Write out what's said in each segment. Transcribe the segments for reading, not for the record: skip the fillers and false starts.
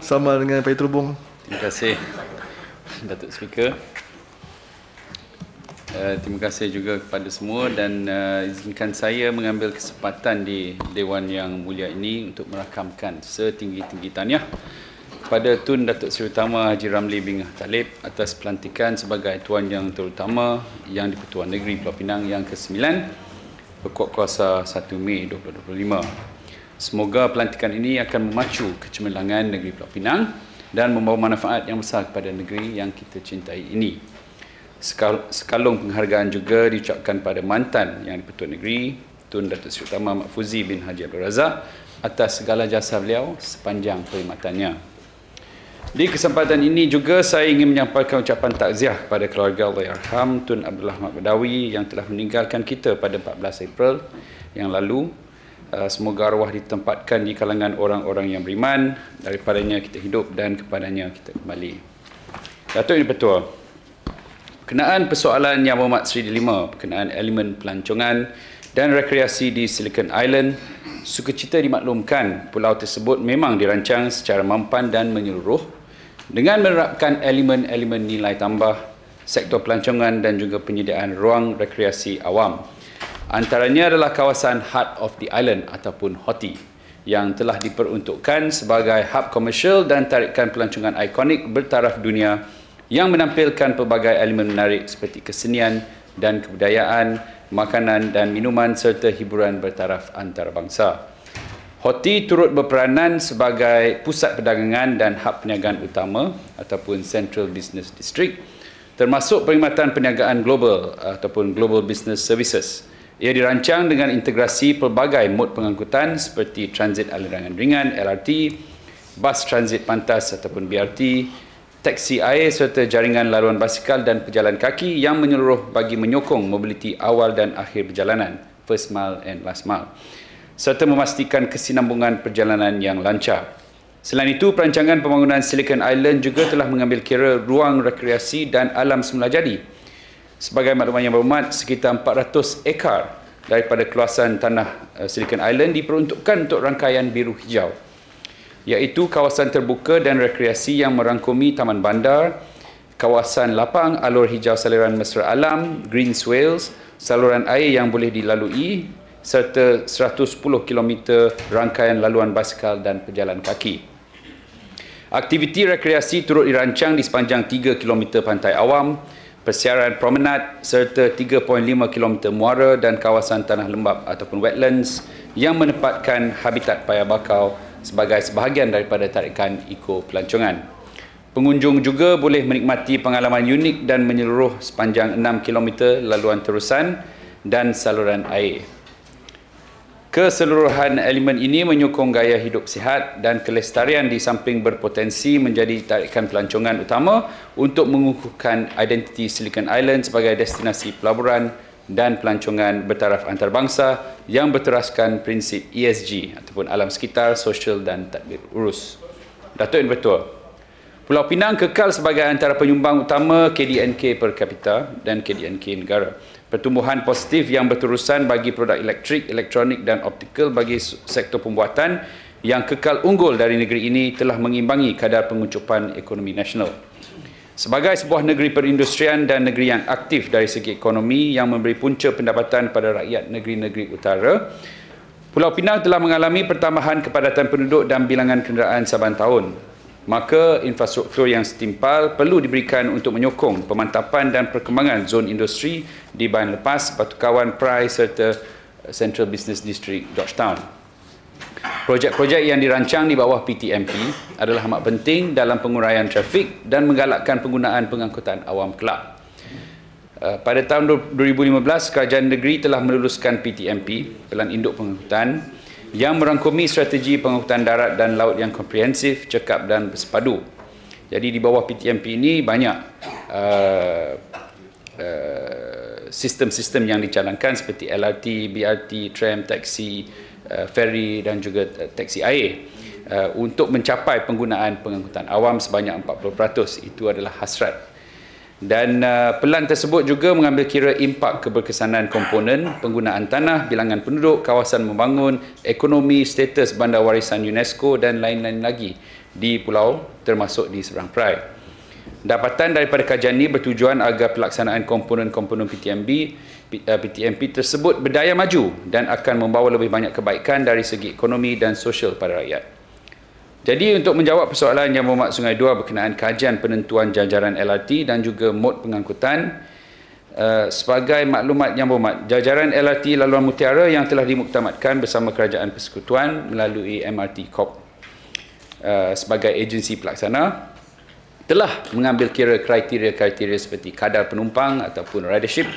sama dengan Pak Terubung. Terima kasih Datuk Speaker. Terima kasih juga kepada semua dan izinkan saya mengambil kesempatan di Dewan yang mulia ini untuk merakamkan setinggi-tinggi tahniah kepada Tun Datuk Seri Utama Haji Ramli bin Talib atas pelantikan sebagai Tuan Yang Terutama Yang di-Pertuan Negeri Pulau Pinang yang ke-9 berkuat kuasa 1 Mei 2025. Semoga pelantikan ini akan memacu kecemerlangan negeri Pulau Pinang dan membawa manfaat yang besar kepada negeri yang kita cintai ini. Sekalung penghargaan juga diucapkan pada mantan Yang di-Pertuan Negeri Tun Datuk Seri Utama Mak Fuzi bin Haji Abdul Razak atas segala jasa beliau sepanjang perkhidmatannya. Di kesempatan ini juga saya ingin menyampaikan ucapan takziah kepada keluarga Allahyarham Tun Abdullah Ahmad Badawi yang telah meninggalkan kita pada 14 April yang lalu. Semoga arwah ditempatkan di kalangan orang-orang yang beriman, daripadanya kita hidup dan kepadanya kita kembali. Datuk Yang Dipertua, berkenaan persoalan Yang Berhormat Seri Delima berkenaan elemen pelancongan dan rekreasi di Silicon Island, sukacita dimaklumkan pulau tersebut memang dirancang secara mampan dan menyeluruh dengan menerapkan elemen-elemen nilai tambah, sektor pelancongan dan juga penyediaan ruang rekreasi awam. Antaranya adalah kawasan Heart of the Island ataupun HOTI yang telah diperuntukkan sebagai hub komersial dan tarikan pelancongan ikonik bertaraf dunia yang menampilkan pelbagai elemen menarik seperti kesenian dan kebudayaan, makanan dan minuman serta hiburan bertaraf antarabangsa. HOTI turut berperanan sebagai pusat perdagangan dan hub perniagaan utama ataupun Central Business District, termasuk perkhidmatan perniagaan global ataupun Global Business Services. Ia dirancang dengan integrasi pelbagai mod pengangkutan seperti transit aliran ringan LRT, bas transit pantas ataupun BRT, taksi air serta jaringan laluan basikal dan pejalan kaki yang menyeluruh bagi menyokong mobiliti awal dan akhir perjalanan, first mile and last mile, serta memastikan kesinambungan perjalanan yang lancar. Selain itu, perancangan pembangunan Silicon Island juga telah mengambil kira ruang rekreasi dan alam semula jadi. Sebagai makluman yang berhormat, sekitar 400 ekar daripada keluasan tanah Silicon Island diperuntukkan untuk rangkaian biru hijau, iaitu kawasan terbuka dan rekreasi yang merangkumi taman bandar, kawasan lapang, alur hijau saliran mesra alam, green swales, saluran air yang boleh dilalui, serta 110 km rangkaian laluan basikal dan pejalan kaki. Aktiviti rekreasi turut dirancang di sepanjang 3 km pantai awam, persiaran promenad serta 3.5 km muara dan kawasan tanah lembap ataupun wetlands yang menempatkan habitat paya bakau sebagai sebahagian daripada tarikan Eco Pelancongan. Pengunjung juga boleh menikmati pengalaman unik dan menyeluruh sepanjang 6 km laluan terusan dan saluran air. Keseluruhan elemen ini menyokong gaya hidup sihat dan kelestarian di samping berpotensi menjadi tarikan pelancongan utama untuk mengukuhkan identiti Silicon Island sebagai destinasi pelaburan dan pelancongan bertaraf antarabangsa yang berteraskan prinsip ESG ataupun alam sekitar, sosial dan tadbir urus. Datuk Yang Dipertua, Pulau Pinang kekal sebagai antara penyumbang utama KDNK per kapita dan KDNK negara. Pertumbuhan positif yang berterusan bagi produk elektrik, elektronik dan optikal bagi sektor pembuatan yang kekal unggul dari negeri ini telah mengimbangi kadar pengucupan ekonomi nasional. Sebagai sebuah negeri perindustrian dan negeri yang aktif dari segi ekonomi yang memberi punca pendapatan pada rakyat negeri-negeri utara, Pulau Pinang telah mengalami pertambahan kepadatan penduduk dan bilangan kenderaan saban tahun. Maka infrastruktur yang setimpal perlu diberikan untuk menyokong pemantapan dan perkembangan zon industri di Bayan Lepas, Batu Kawan, Perai serta Central Business District, Georgetown. Projek-projek yang dirancang di bawah PTMP adalah amat penting dalam penguraian trafik dan menggalakkan penggunaan pengangkutan awam kelak. Pada tahun 2015, Kerajaan Negeri telah meluluskan PTMP, Pelan Induk Pengangkutan, yang merangkumi strategi pengangkutan darat dan laut yang komprehensif, cekap dan bersepadu. Jadi di bawah PTMP ini banyak sistem-sistem yang dijalankan seperti LRT, BRT, tram, taksi, ferry dan juga taksi air untuk mencapai penggunaan pengangkutan awam sebanyak 40%. Itu adalah hasrat. Dan pelan tersebut juga mengambil kira impak keberkesanan komponen, penggunaan tanah, bilangan penduduk, kawasan membangun, ekonomi, status bandar warisan UNESCO dan lain-lain lagi di pulau termasuk di seberang perai. Dapatan daripada kajian ini bertujuan agar pelaksanaan komponen-komponen PTMP tersebut berdaya maju dan akan membawa lebih banyak kebaikan dari segi ekonomi dan sosial pada rakyat. Jadi untuk menjawab persoalan Yang Berhormat Sungai Dua berkenaan kajian penentuan jajaran LRT dan juga mod pengangkutan, sebagai maklumat Yang Berhormat, jajaran LRT Laluan Mutiara yang telah dimuktamadkan bersama Kerajaan Persekutuan melalui MRT Corp sebagai agensi pelaksana telah mengambil kira kriteria-kriteria seperti kadar penumpang ataupun ridership,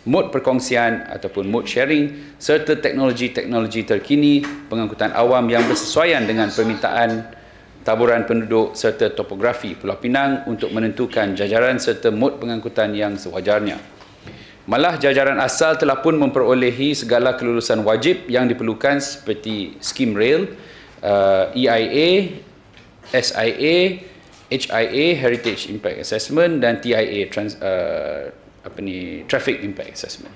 mod perkongsian ataupun mod sharing serta teknologi-teknologi terkini pengangkutan awam yang bersesuaian dengan permintaan taburan penduduk serta topografi Pulau Pinang untuk menentukan jajaran serta mod pengangkutan yang sewajarnya. Malah jajaran asal telah pun memperolehi segala kelulusan wajib yang diperlukan seperti skim rail, EIA, SIA, HIA Heritage Impact Assessment dan TIA Traffic Impact Assessment.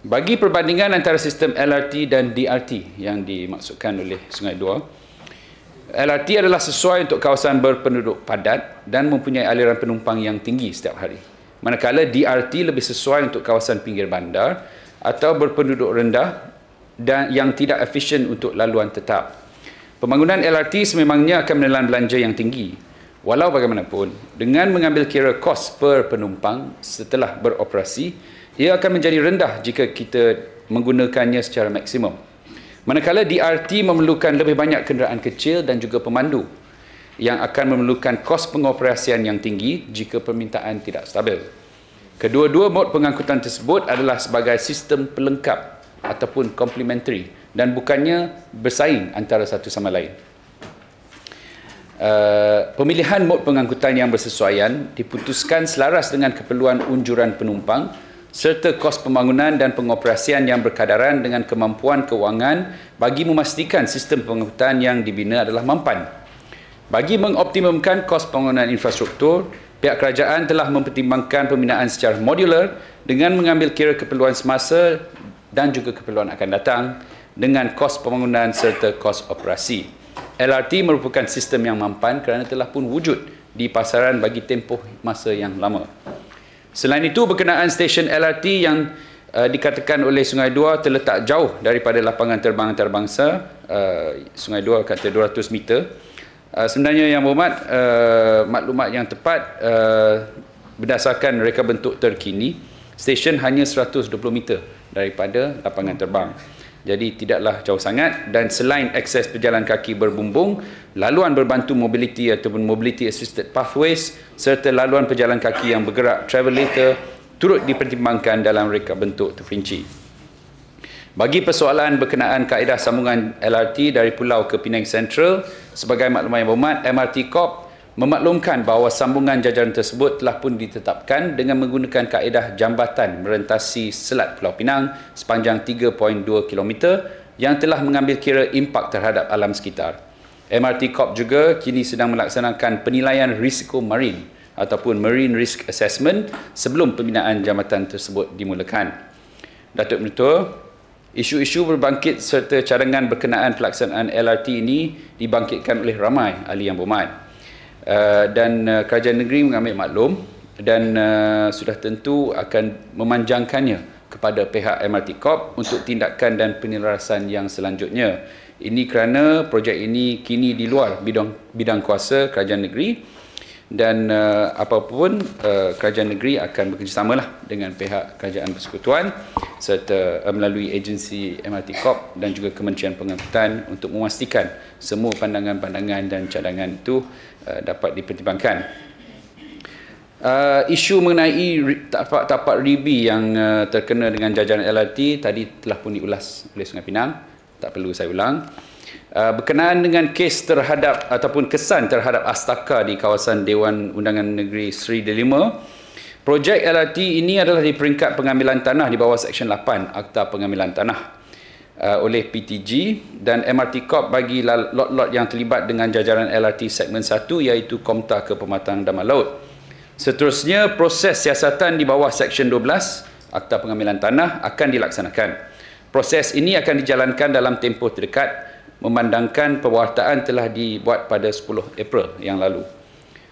Bagi perbandingan antara sistem LRT dan DRT yang dimaksudkan oleh Sungai Dua, LRT adalah sesuai untuk kawasan berpenduduk padat dan mempunyai aliran penumpang yang tinggi setiap hari. Manakala DRT lebih sesuai untuk kawasan pinggir bandar atau berpenduduk rendah dan yang tidak efisien untuk laluan tetap. Pembangunan LRT sememangnya akan menelan belanja yang tinggi. Walau bagaimanapun, dengan mengambil kira kos per penumpang setelah beroperasi, ia akan menjadi rendah jika kita menggunakannya secara maksimum. Manakala DRT memerlukan lebih banyak kenderaan kecil dan juga pemandu yang akan memerlukan kos pengoperasian yang tinggi jika permintaan tidak stabil. Kedua-dua mod pengangkutan tersebut adalah sebagai sistem pelengkap ataupun complementary dan bukannya bersaing antara satu sama lain. Pemilihan mod pengangkutan yang bersesuaian diputuskan selaras dengan keperluan unjuran penumpang serta kos pembangunan dan pengoperasian yang berkadaran dengan kemampuan keuangan bagi memastikan sistem pengangkutan yang dibina adalah mampan. Bagi mengoptimumkan kos pembangunan infrastruktur, pihak kerajaan telah mempertimbangkan pembinaan secara modular dengan mengambil kira keperluan semasa dan juga keperluan akan datang dengan kos pembangunan serta kos operasi. LRT merupakan sistem yang mampan kerana telah pun wujud di pasaran bagi tempoh masa yang lama. Selain itu, berkenaan stesen LRT yang dikatakan oleh Sungai Dua terletak jauh daripada lapangan terbang antarabangsa, Sungai Dua kata 200 meter. Sebenarnya Yang Berhormat, maklumat yang tepat berdasarkan reka bentuk terkini, stesen hanya 120 meter daripada lapangan terbang. Jadi tidaklah jauh sangat, dan selain akses berjalan kaki berbumbung, laluan berbantu mobility ataupun mobility assisted pathways serta laluan pejalan kaki yang bergerak travelator turut dipertimbangkan dalam reka bentuk terperinci. Bagi persoalan berkenaan kaedah sambungan LRT dari Pulau ke Penang Central, sebagai maklumat Yang Berhormat, MRT Corp memaklumkan bahawa sambungan jajaran tersebut telah pun ditetapkan dengan menggunakan kaedah jambatan merentasi Selat Pulau Pinang sepanjang 3.2 km yang telah mengambil kira impak terhadap alam sekitar. MRT Corp juga kini sedang melaksanakan penilaian risiko marin ataupun Marine Risk Assessment sebelum pembinaan jambatan tersebut dimulakan. Datuk Mentua, isu-isu berbangkit serta cadangan berkenaan pelaksanaan LRT ini dibangkitkan oleh ramai ahli Yang Berhormat. Dan kerajaan negeri mengambil maklum dan sudah tentu akan memanjangkannya kepada pihak MRT Corp untuk tindakan dan penyelarasan yang selanjutnya. Ini kerana projek ini kini di luar bidang kuasa kerajaan negeri, dan apapun kerajaan negeri akan bekerjasamalah dengan pihak kerajaan persekutuan serta melalui agensi MRT Corp dan juga Kementerian Pengangkutan untuk memastikan semua pandangan-pandangan dan cadangan itu dapat dipertimbangkan. Isu mengenai tapak ribi yang terkena dengan jajaran LRT tadi telah pun diulas oleh Sungai Pinang, tak perlu saya ulang. Berkenaan dengan kes terhadap ataupun kesan terhadap Astaka di kawasan Dewan Undangan Negeri Seri Delima, projek LRT ini adalah di peringkat pengambilan tanah di bawah Seksyen 8 Akta Pengambilan Tanah oleh PTG dan MRT Corp bagi lot-lot yang terlibat dengan jajaran LRT segmen 1 iaitu Komta ke Pematang Damai Laut. Seterusnya, proses siasatan di bawah Seksyen 12 Akta Pengambilan Tanah akan dilaksanakan. Proses ini akan dijalankan dalam tempoh terdekat memandangkan pewartaan telah dibuat pada 10 April yang lalu.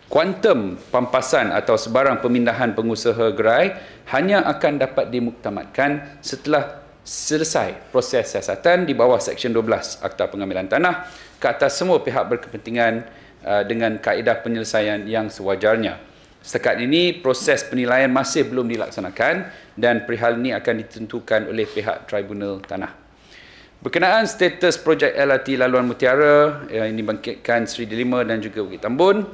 Kuantum pampasan atau sebarang pemindahan pengusaha gerai hanya akan dapat dimuktamadkan setelah selesai proses siasatan di bawah Seksyen 12 Akta Pengambilan Tanah ke atas semua pihak berkepentingan dengan kaedah penyelesaian yang sewajarnya. Setakat ini, proses penilaian masih belum dilaksanakan dan perihal ini akan ditentukan oleh pihak Tribunal Tanah. Berkenaan status projek LRT Laluan Mutiara yang dibangkitkan Seri Delima dan juga Bukit Tambun,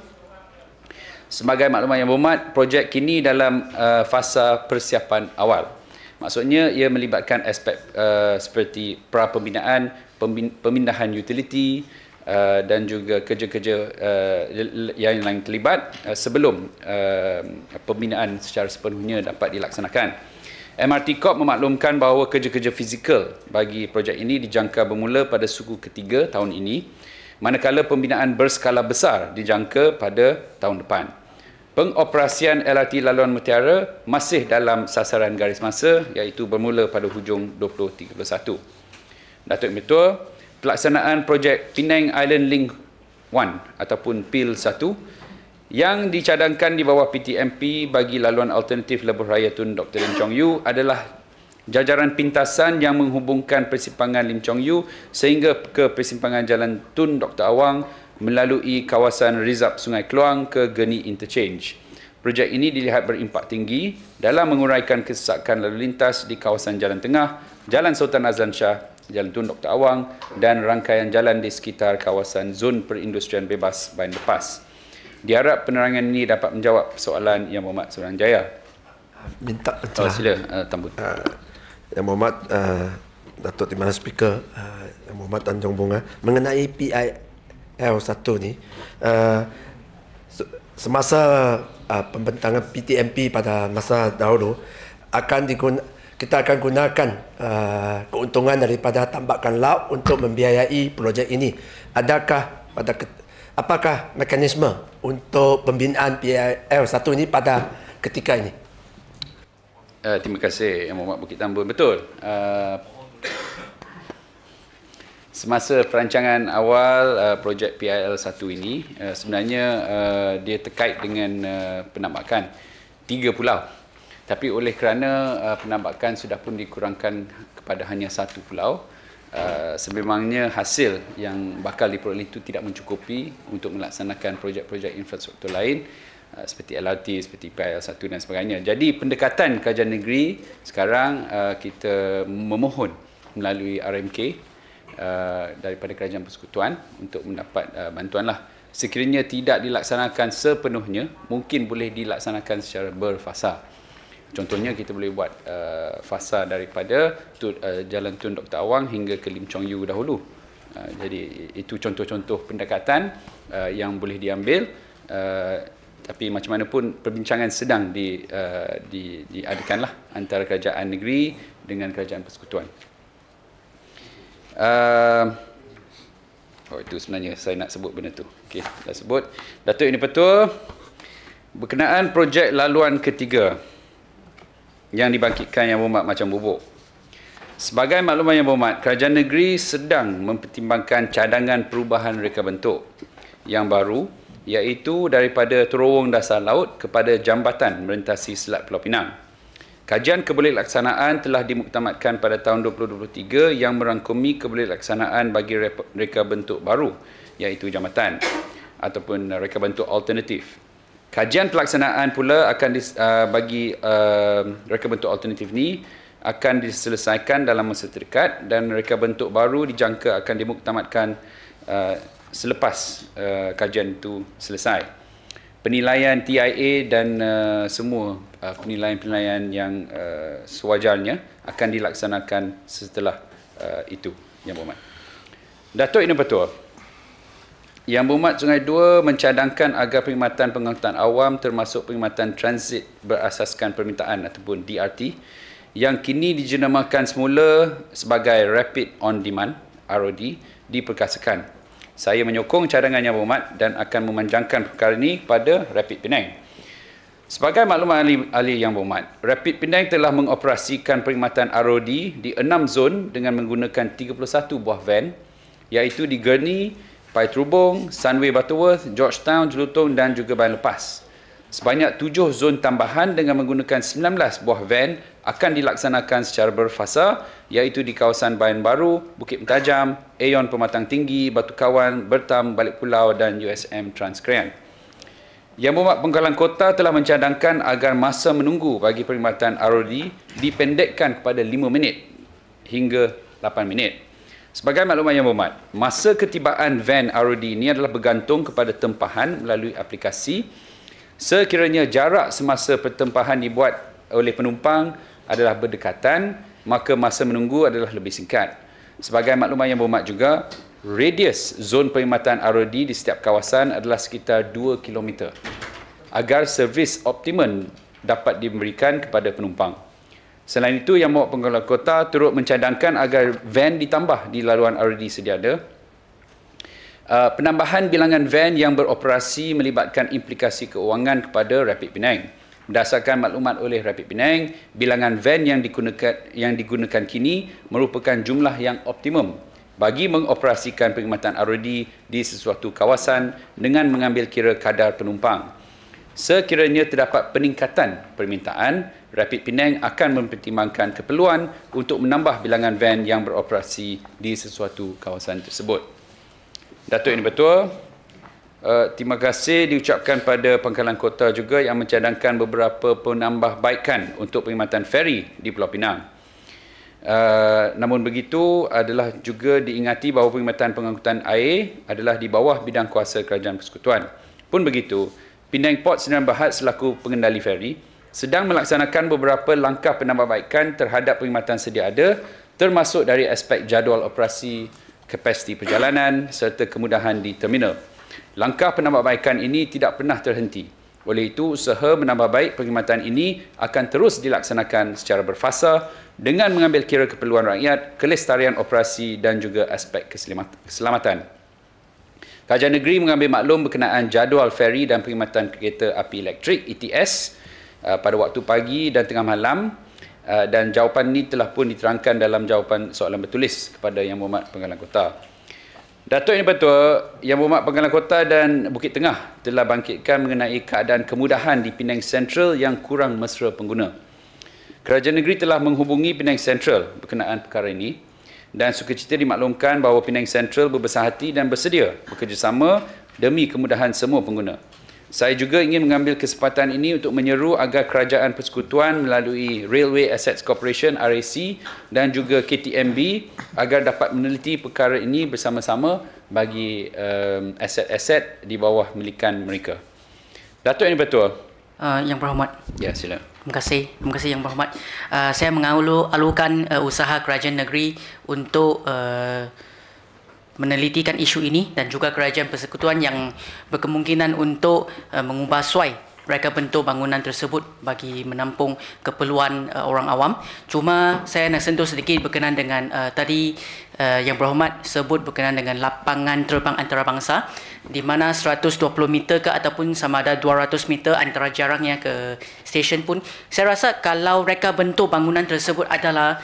sebagai maklumat yang berhormat, projek kini dalam fasa persiapan awal. Maksudnya, ia melibatkan aspek seperti pra-pembinaan, pemindahan utility dan juga kerja-kerja yang lain terlibat sebelum pembinaan secara sepenuhnya dapat dilaksanakan. MRT Corp memaklumkan bahawa kerja-kerja fizikal bagi projek ini dijangka bermula pada suku ketiga tahun ini, manakala pembinaan berskala besar dijangka pada tahun depan. Pengoperasian LRT Laluan Mutiara masih dalam sasaran garis masa iaitu bermula pada hujung 2031. Datuk Ketua, pelaksanaan projek Penang Island Link 1 ataupun PIL 1 yang dicadangkan di bawah PTMP bagi laluan alternatif Lebuh Raya Tun Dr. Lim Chong You adalah jajaran pintasan yang menghubungkan persimpangan Lim Chong You sehingga ke persimpangan Jalan Tun Dr. Awang melalui kawasan Rizab Sungai Keluang ke Geni Interchange. Projek ini dilihat berimpak tinggi dalam menguraikan kesesakan lalu lintas di kawasan Jalan Tengah, Jalan Sultan Azlan Shah, Jalan Tun Dr. Awang dan rangkaian jalan di sekitar kawasan zon perindustrian bebas Bayan Lepas. Diharap penerangan ini dapat menjawab soalan Yang Berhormat Suruhanjaya. Minta sila Tambun. Yang Berhormat Datuk Timbalan Speaker, Yang Berhormat Tanjung Bunga, mengenai PIL 1 ni, semasa pembentangan PTMP pada masa dahulu kita akan gunakan keuntungan daripada tambakan laut untuk membiayai projek ini. Apakah mekanisme untuk pembinaan PIL 1 ini pada ketika ini? Terima kasih Yang Berhormat Bukit Tambun. Betul. Semasa perancangan awal projek PIL 1 ini, sebenarnya dia terkait dengan penambakan 3 pulau. Tapi oleh kerana penambakan sudah pun dikurangkan kepada hanya 1 pulau, sebenarnya hasil yang bakal diperoleh itu tidak mencukupi untuk melaksanakan projek-projek infrastruktur lain seperti LRT, seperti PIL 1 dan sebagainya. Jadi pendekatan kerajaan negeri sekarang kita memohon melalui RMK daripada Kerajaan Persekutuan untuk mendapat bantuanlah. Sekiranya tidak dilaksanakan sepenuhnya, mungkin boleh dilaksanakan secara berfasa. Contohnya kita boleh buat fasa daripada Jalan Tun Dr. Awang hingga ke Lim Chong You dahulu. Jadi itu contoh-contoh pendekatan yang boleh diambil. Tapi macam mana pun perbincangan sedang diadakanlah antara kerajaan negeri dengan Kerajaan Persekutuan. Itu sebenarnya saya nak sebut benda tu. Okey, dah sebut. Datuk Yang Dipertua, berkenaan projek laluan ketiga yang dibangkitkan Yang Berhormat Macam Bubuk. Sebagai makluman Yang Berhormat, kerajaan negeri sedang mempertimbangkan cadangan perubahan reka bentuk yang baru, iaitu daripada terowong dasar laut kepada jambatan melintasi Selat Pulau Pinang. Kajian kebolehkelaksanaan telah dimuktamadkan pada tahun 2023 yang merangkumi kebolehkelaksanaan bagi reka bentuk baru, iaitu jambatan ataupun reka bentuk alternatif. Kajian pelaksanaan pula akan bagi reka bentuk alternatif ni akan diselesaikan dalam masa terdekat dan reka bentuk baru dijangka akan dimuktamadkan selepas kajian itu selesai. Penilaian TIA dan semua penilaian-penilaian yang sewajarnya akan dilaksanakan setelah itu, Yang Berhormat. Datuk Yang Dipertua, Yang Berhormat Sungai Dua mencadangkan agar perkhidmatan pengangkutan awam termasuk perkhidmatan transit berasaskan permintaan ataupun DRT yang kini dijenamakan semula sebagai Rapid On Demand ROD diperkasakan. Saya menyokong cadangan Yang Berhormat dan akan memanjangkan perkara ini pada Rapid Penang. Sebagai maklumat ahli Yang Berhormat, Rapid Penang telah mengoperasikan perkhidmatan ROD di 6 zon dengan menggunakan 31 buah van iaitu di Gurney, Pai Trubong, Sunway Butterworth, Georgetown, Jelutong dan juga Bayan Lepas. Sebanyak 7 zon tambahan dengan menggunakan 19 buah van akan dilaksanakan secara berfasa, iaitu di kawasan Bayan Baru, Bukit Mentajam, Aeon Pematang Tinggi, Batu Kawan, Bertam, Balik Pulau dan USM Transkrian. Yang Berhormat Penggalan Kota telah mencadangkan agar masa menunggu bagi perkhidmatan ROD dipendekkan kepada 5 minit hingga 8 minit. Sebagai maklumat Yang Berhormat, masa ketibaan van ROD ini adalah bergantung kepada tempahan melalui aplikasi. Sekiranya jarak semasa pertempahan dibuat oleh penumpang adalah berdekatan, maka masa menunggu adalah lebih singkat. Sebagai maklumat Yang Berhormat juga, radius zon perkhidmatan ROD di setiap kawasan adalah sekitar 2 km agar servis optimum dapat diberikan kepada penumpang. Selain itu, Yang Berhormat Penggalan Kota turut mencadangkan agar van ditambah di laluan ROD sedia ada. Penambahan bilangan van yang beroperasi melibatkan implikasi keuangan kepada Rapid Penang. Berdasarkan maklumat oleh Rapid Penang, bilangan van yang digunakan kini merupakan jumlah yang optimum bagi mengoperasikan perkhidmatan ROD di sesuatu kawasan dengan mengambil kira kadar penumpang. Sekiranya terdapat peningkatan permintaan, Rapid Penang akan mempertimbangkan keperluan untuk menambah bilangan van yang beroperasi di sesuatu kawasan tersebut. Datuk Yang Dipertua, terima kasih diucapkan pada Pangkalan Kota juga yang mencadangkan beberapa penambahbaikan untuk perkhidmatan feri di Pulau Pinang. Namun begitu adalah juga diingati bahawa perkhidmatan pengangkutan air adalah di bawah bidang kuasa Kerajaan Persekutuan. Pun begitu, Penang Port Sdn Bhd selaku pengendali feri sedang melaksanakan beberapa langkah penambahbaikan terhadap perkhidmatan sedia ada, termasuk dari aspek jadual operasi, kapasiti perjalanan serta kemudahan di terminal. Langkah penambahbaikan ini tidak pernah terhenti. Oleh itu, usaha menambah baik perkhidmatan ini akan terus dilaksanakan secara berfasa dengan mengambil kira keperluan rakyat, kelestarian operasi dan juga aspek keselamatan. Kerajaan negeri mengambil maklum berkenaan jadual feri dan perkhidmatan kereta api elektrik ETS pada waktu pagi dan tengah malam, dan jawapan ini telah pun diterangkan dalam jawapan soalan bertulis kepada Yang Berhormat Penggalan Kota. Datuk Yang Dipertua, Yang Berhormat Penggalan Kota dan Bukit Tengah telah bangkitkan mengenai keadaan kemudahan di Penang Central yang kurang mesra pengguna. Kerajaan negeri telah menghubungi Penang Central berkenaan perkara ini dan sukacita dimaklumkan bahawa Penang Central berbesar hati dan bersedia bekerjasama demi kemudahan semua pengguna. Saya juga ingin mengambil kesempatan ini untuk menyeru agar Kerajaan Persekutuan melalui Railway Assets Corporation RAC dan juga KTMB agar dapat meneliti perkara ini bersama-sama bagi aset-aset di bawah milikan mereka. Datuk Yang Dipertua. Yang Berhormat. Ya, sila. Terima kasih Yang Berhormat. Saya mengalukan usaha kerajaan negeri untuk menelitikan isu ini dan juga Kerajaan Persekutuan yang berkemungkinan untuk mengubah suai reka bentuk bangunan tersebut bagi menampung keperluan orang awam. Cuma saya nak sentuh sedikit berkenaan dengan tadi Yang Berhormat sebut berkenaan dengan lapangan terbang antarabangsa di mana 120 meter ke ataupun sama ada 200 meter antara jaraknya ke stesen pun. Saya rasa kalau reka bentuk bangunan tersebut adalah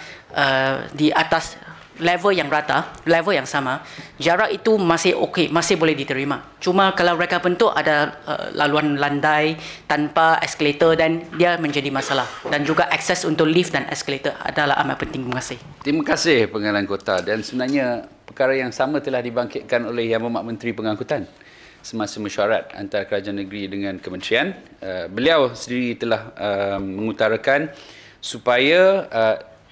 di atas level yang rata, level yang sama, jarak itu masih okey, masih boleh diterima. Cuma kalau reka bentuk ada laluan landai tanpa eskalator dan dia menjadi masalah. Dan juga akses untuk lift dan eskalator adalah amat penting. Terima kasih. Terima kasih Penggalan Kota, dan sebenarnya perkara yang sama telah dibangkitkan oleh Yang Berhormat Menteri Pengangkutan semasa mesyuarat antara kerajaan negeri dengan kementerian. Beliau sendiri telah mengutarakan supaya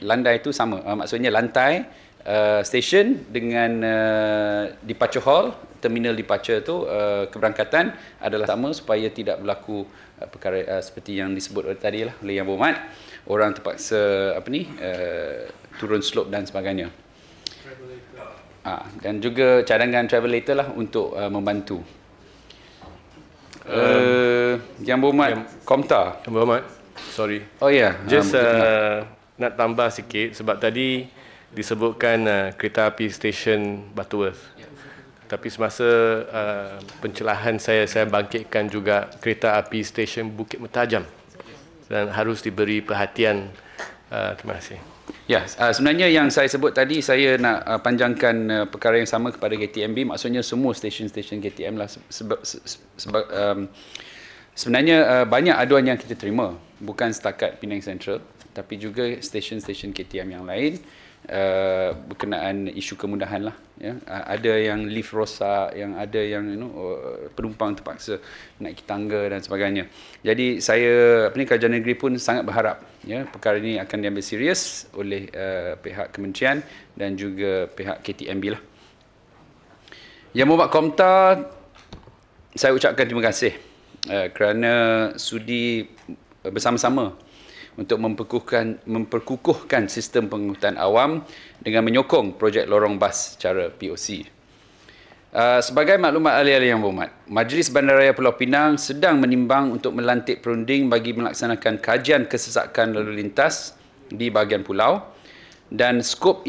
landai itu sama, maksudnya lantai stesen dengan departure hall, terminal departure tu keberangkatan adalah sama supaya tidak berlaku perkara seperti yang disebut tadi lah oleh Yang Berhormat, orang terpaksa turun slope dan sebagainya. Dan juga cadangan travelator lah untuk membantu. Yang Berhormat Komta. Yang Berhormat, sorry. Oh ya. Just nak tambah sikit sebab tadi disebutkan kereta api stesen Butterworth. Tapi semasa pencerahan saya bangkitkan juga kereta api stesen Bukit Mentajam dan harus diberi perhatian. Terima kasih. Ya, sebenarnya yang saya sebut tadi, saya nak panjangkan perkara yang sama kepada KTMB, maksudnya semua stesen-stesen KTM lah. Sebenarnya banyak aduan yang kita terima, bukan setakat Penang Central, tapi juga stesen-stesen KTM yang lain berkenaan isu kemudahan lah. Ya. Ada yang lift rosak, yang ada yang penumpang terpaksa naik tangga dan sebagainya. Jadi saya, kerajaan negeri pun sangat berharap ya, perkara ini akan diambil serius oleh pihak kementerian dan juga pihak KTMB lah. Yang membuat Komta, saya ucapkan terima kasih kerana sudi bersama-sama untuk memperkukuhkan sistem pengangkutan awam dengan menyokong projek lorong bas secara POC. Sebagai maklumat ahli-ahli yang berhormat, Majlis Bandaraya Pulau Pinang sedang menimbang untuk melantik perunding bagi melaksanakan kajian kesesakan lalu lintas di bahagian pulau, dan skop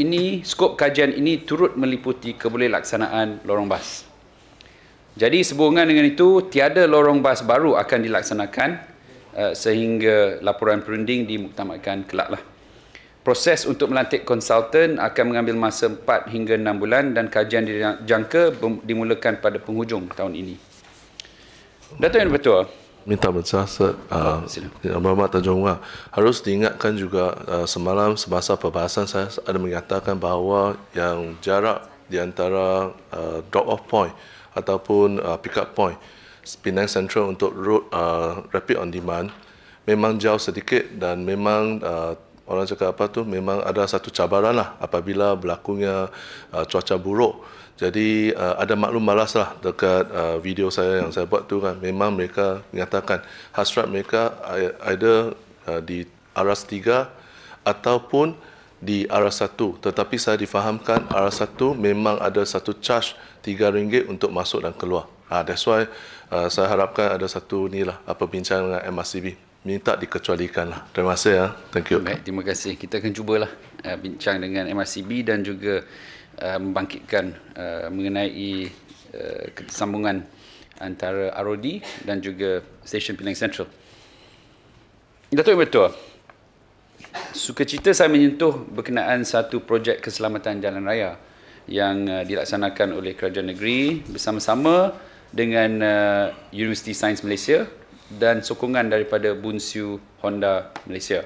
kajian ini turut meliputi kebolehdelaksanaan lorong bas. Jadi sehubungan dengan itu, tiada lorong bas baru akan dilaksanakan sehingga laporan perunding dimuktamadkan kelak lah. Proses untuk melantik konsultan akan mengambil masa 4 hingga 6 bulan dan kajian dijangka dimulakan pada penghujung tahun ini. Dato' Yang Betul. Minta besar, Yang Berhormat Tan Jong Wah, harus diingatkan juga semalam semasa perbahasan saya ada mengatakan bahawa yang jarak di antara drop-off point ataupun pick-up point Penang Central untuk road rapid on demand memang jauh sedikit, dan memang orang cakap apa tu, memang ada satu cabaran lah apabila berlakunya cuaca buruk. Jadi ada maklum malas lah dekat video saya yang saya buat tu kan, memang mereka menyatakan hasrat mereka either di Aras 3 ataupun di Aras 1, tetapi saya difahamkan Aras 1 memang ada satu charge RM3 untuk masuk dan keluar. That's why saya harapkan ada satu ni lah, perbincangan dengan MRCB, minta dikecualikan lah. Terima kasih ya. Thank you. Baik, terima kasih. Kita akan cubalah bincang dengan MRCB dan juga membangkitkan mengenai kesambungan antara ROD dan juga stesen Penang Central. Dato' Yang Betul, sukacita saya menyentuh berkenaan satu projek keselamatan jalan raya yang dilaksanakan oleh kerajaan negeri bersama-sama dengan Universiti Sains Malaysia dan sokongan daripada Bunsiu Honda Malaysia.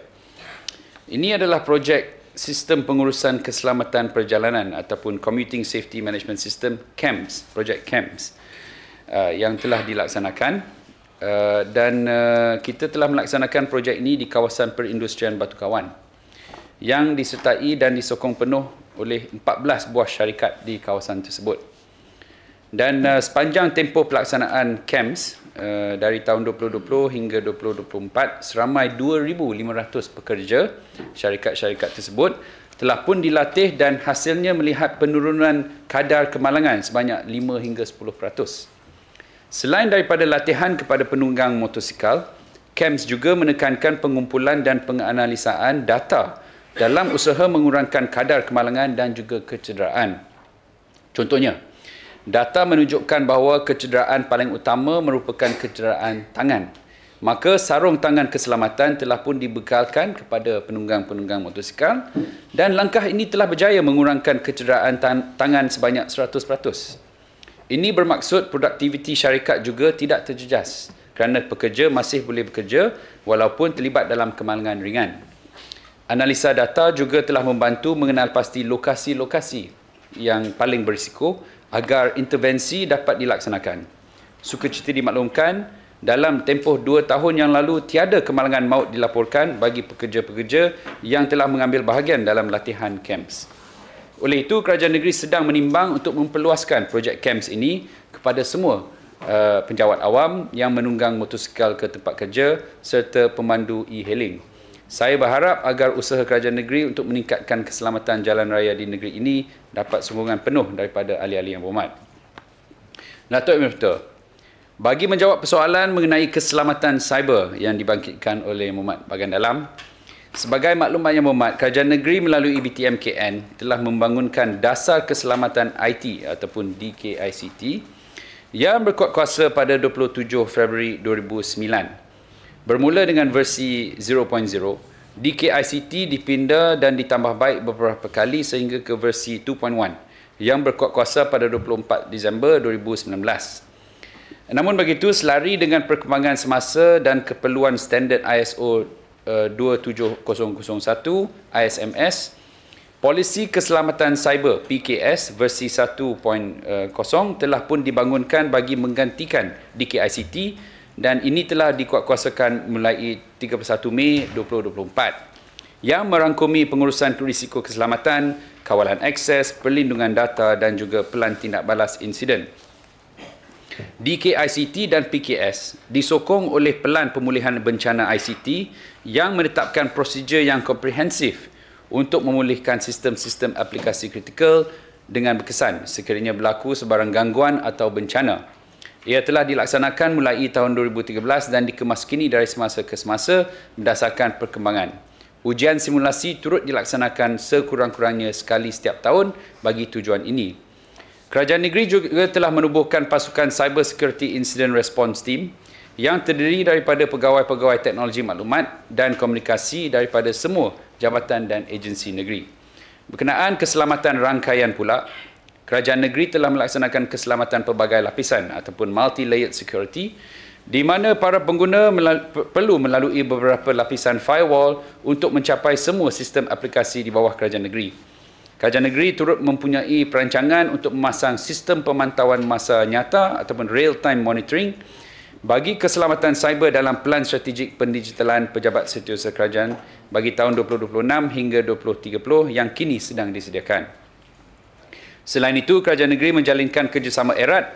Ini adalah projek Sistem Pengurusan Keselamatan Perjalanan ataupun Commuting Safety Management System, CAMS, projek CAMS, yang telah dilaksanakan, dan kita telah melaksanakan projek ini di kawasan perindustrian Batu Kawan yang disertai dan disokong penuh oleh 14 buah syarikat di kawasan tersebut. Dan sepanjang tempoh pelaksanaan CAMS dari tahun 2020 hingga 2024, seramai 2,500 pekerja syarikat-syarikat tersebut telah pun dilatih dan hasilnya melihat penurunan kadar kemalangan sebanyak 5 hingga 10%. Selain daripada latihan kepada penunggang motosikal, CAMS juga menekankan pengumpulan dan penganalisaan data dalam usaha mengurangkan kadar kemalangan dan juga kecederaan. Contohnya, data menunjukkan bahawa kecederaan paling utama merupakan kecederaan tangan. Maka sarung tangan keselamatan telah pun dibekalkan kepada penunggang-penunggang motosikal, dan langkah ini telah berjaya mengurangkan kecederaan tangan sebanyak 100%. Ini bermaksud produktiviti syarikat juga tidak terjejas kerana pekerja masih boleh bekerja walaupun terlibat dalam kemalangan ringan. Analisa data juga telah membantu mengenal pasti lokasi-lokasi yang paling berisiko agar intervensi dapat dilaksanakan. Sukacita dimaklumkan, dalam tempoh 2 tahun yang lalu tiada kemalangan maut dilaporkan bagi pekerja-pekerja yang telah mengambil bahagian dalam latihan CAMS. Oleh itu, kerajaan negeri sedang menimbang untuk memperluaskan projek CAMS ini kepada semua penjawat awam yang menunggang motosikal ke tempat kerja serta pemandu e-hailing. Saya berharap agar usaha kerajaan negeri untuk meningkatkan keselamatan jalan raya di negeri ini dapat sokongan penuh daripada ahli-ahli yang berhormat. Dato' Yang Betul, bagi menjawab persoalan mengenai keselamatan cyber yang dibangkitkan oleh Muhammad Bagan Dalam, sebagai maklumat yang berhormat, kerajaan negeri melalui BTM KN telah membangunkan Dasar Keselamatan IT ataupun DKICT yang berkuat kuasa pada 27 Februari 2009. Bermula dengan versi 0.0, DKICT dipinda dan ditambah baik beberapa kali sehingga ke versi 2.1 yang berkuat kuasa pada 24 Disember 2019. Namun begitu, selari dengan perkembangan semasa dan keperluan standard ISO 27001 ISMS, Polisi Keselamatan Cyber PKS versi 1.0 telah pun dibangunkan bagi menggantikan DKICT dan ini telah dikuatkuasakan mulai 31 Mei 2024 yang merangkumi pengurusan risiko keselamatan, kawalan akses, perlindungan data dan juga pelan tindak balas insiden. DKICT dan PKS disokong oleh Pelan Pemulihan Bencana ICT yang menetapkan prosedur yang komprehensif untuk memulihkan sistem-sistem aplikasi kritikal dengan berkesan sekiranya berlaku sebarang gangguan atau bencana. Ia telah dilaksanakan mulai tahun 2013 dan dikemaskini dari semasa ke semasa berdasarkan perkembangan. Ujian simulasi turut dilaksanakan sekurang-kurangnya sekali setiap tahun bagi tujuan ini. Kerajaan negeri juga telah menubuhkan pasukan Cyber Security Incident Response Team yang terdiri daripada pegawai-pegawai teknologi maklumat dan komunikasi daripada semua jabatan dan agensi negeri. Berkenaan keselamatan rangkaian pula, Kerajaan negeri telah melaksanakan keselamatan pelbagai lapisan ataupun multi-layered security di mana para pengguna perlu melalui beberapa lapisan firewall untuk mencapai semua sistem aplikasi di bawah kerajaan negeri. Kerajaan negeri turut mempunyai perancangan untuk memasang sistem pemantauan masa nyata ataupun real-time monitoring bagi keselamatan cyber dalam Pelan Strategik Pendigitalan Pejabat Setiausaha Kerajaan bagi tahun 2026 hingga 2030 yang kini sedang disediakan. Selain itu, kerajaan negeri menjalinkan kerjasama erat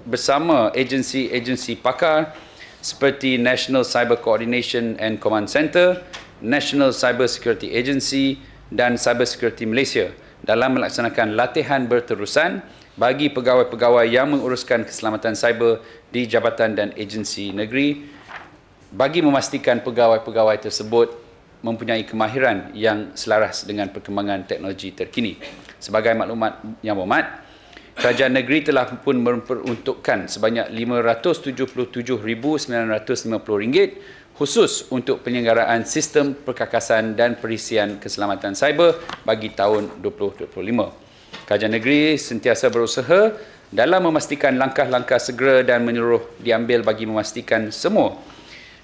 bersama agensi-agensi pakar seperti National Cyber Coordination and Command Centre, National Cyber Security Agency dan Cyber Security Malaysia dalam melaksanakan latihan berterusan bagi pegawai-pegawai yang menguruskan keselamatan cyber di jabatan dan agensi negeri bagi memastikan pegawai-pegawai tersebut mempunyai kemahiran yang selaras dengan perkembangan teknologi terkini. Sebagai maklumat yang berhormat, kerajaan negeri telah pun memperuntukkan sebanyak RM577,950 khusus untuk penyelenggaraan sistem perkakasan dan perisian keselamatan cyber bagi tahun 2025. Kerajaan negeri sentiasa berusaha dalam memastikan langkah-langkah segera dan menyeluruh diambil bagi memastikan semua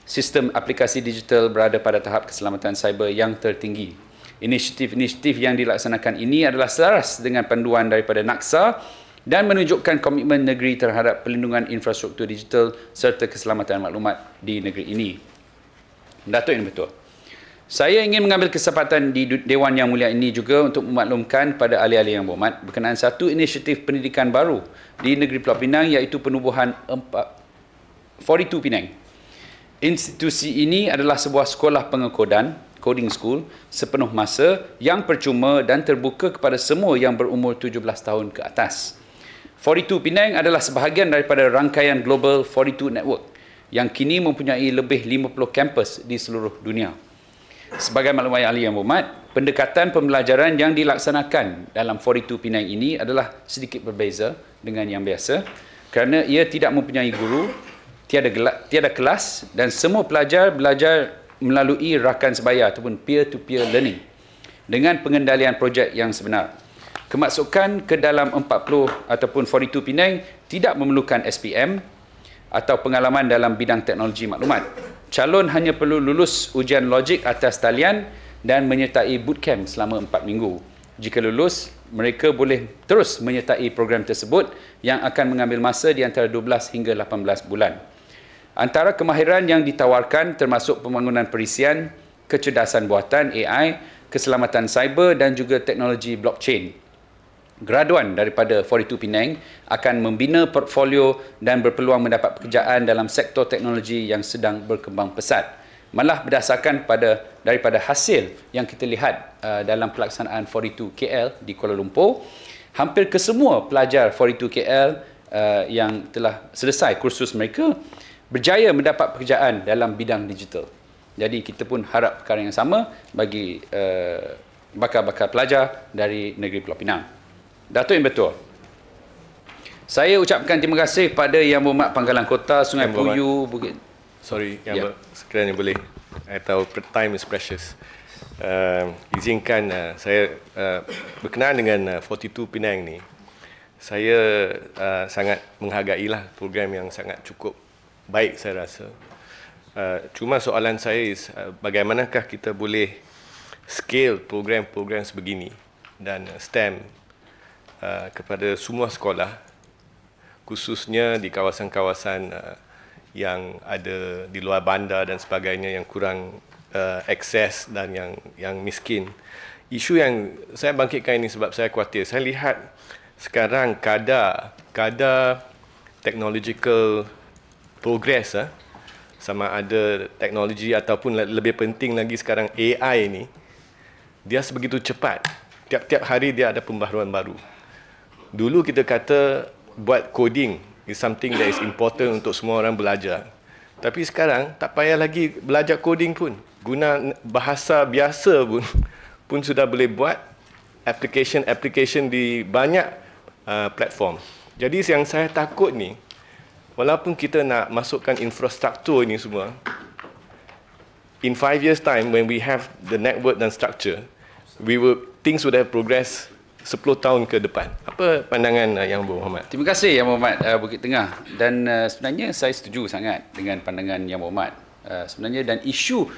sistem aplikasi digital berada pada tahap keselamatan cyber yang tertinggi. Inisiatif-inisiatif yang dilaksanakan ini adalah selaras dengan panduan daripada NAKSA dan menunjukkan komitmen negeri terhadap perlindungan infrastruktur digital serta keselamatan maklumat di negeri ini. Datuk Yang Betul, saya ingin mengambil kesempatan di Dewan Yang Mulia ini juga untuk memaklumkan pada ahli-ahli yang berhormat berkenaan satu inisiatif pendidikan baru di negeri Pulau Pinang iaitu penubuhan 42 Penang. Institusi ini adalah sebuah sekolah pengekodan, coding school, sepenuh masa yang percuma dan terbuka kepada semua yang berumur 17 tahun ke atas. 42 Penang adalah sebahagian daripada rangkaian Global 42 Network yang kini mempunyai lebih 50 kampus di seluruh dunia. Sebagai maklumat ahli yang berhormat, pendekatan pembelajaran yang dilaksanakan dalam 42 Penang ini adalah sedikit berbeza dengan yang biasa kerana ia tidak mempunyai guru, tiada kelas dan semua pelajar belajar melalui rakan sebaya ataupun peer-to-peer learning dengan pengendalian projek yang sebenar. Kemasukan ke dalam 40 ataupun 42 Penang tidak memerlukan SPM atau pengalaman dalam bidang teknologi maklumat. Calon hanya perlu lulus ujian logik atas talian dan menyertai bootcamp selama 4 minggu. Jika lulus, mereka boleh terus menyertai program tersebut yang akan mengambil masa di antara 12 hingga 18 bulan. Antara kemahiran yang ditawarkan termasuk pembangunan perisian, kecerdasan buatan AI, keselamatan cyber dan juga teknologi blockchain. Graduan daripada 42 Penang akan membina portfolio dan berpeluang mendapat pekerjaan dalam sektor teknologi yang sedang berkembang pesat. Malah berdasarkan daripada hasil yang kita lihat dalam pelaksanaan 42 KL di Kuala Lumpur, hampir kesemua pelajar 42 KL yang telah selesai kursus mereka berjaya mendapat pekerjaan dalam bidang digital. Jadi kita pun harap perkara yang sama bagi bakal-bakal pelajar dari negeri Pulau Pinang. Datuk Yang Betul, saya ucapkan terima kasih pada Yang Berhormat Pangkalan Kota, Sungai Puyu, Bukit. Sekiranya boleh. atau time is precious. Izinkan saya berkenaan dengan 42 Penang ni. Saya sangat menghargailah program yang sangat cukup baik saya rasa. Cuma soalan saya is bagaimanakah kita boleh scale program-program sebegini dan STEM kepada semua sekolah, khususnya di kawasan-kawasan yang ada di luar bandar dan sebagainya yang kurang akses dan yang miskin. Isu yang saya bangkitkan ini sebab saya khawatir. Saya lihat sekarang kadar technological progress, sama ada teknologi ataupun lebih penting lagi sekarang AI ni, dia sebegitu cepat. Tiap-tiap hari dia ada pembaharuan baru. Dulu kita kata buat coding is something that is important untuk semua orang belajar. Tapi sekarang tak payah lagi belajar coding pun. Guna bahasa biasa pun sudah boleh buat application di banyak platform. Jadi yang saya takut ni, walaupun kita nak masukkan infrastruktur ini semua, in 5 years time when we have the network dan structure, things would have progressed 10 tahun ke depan. Apa pandangan Yang Berhormat? Terima kasih Yang Berhormat Bukit Tengah. Dan sebenarnya saya setuju sangat dengan pandangan Yang Berhormat. Sebenarnya dan isu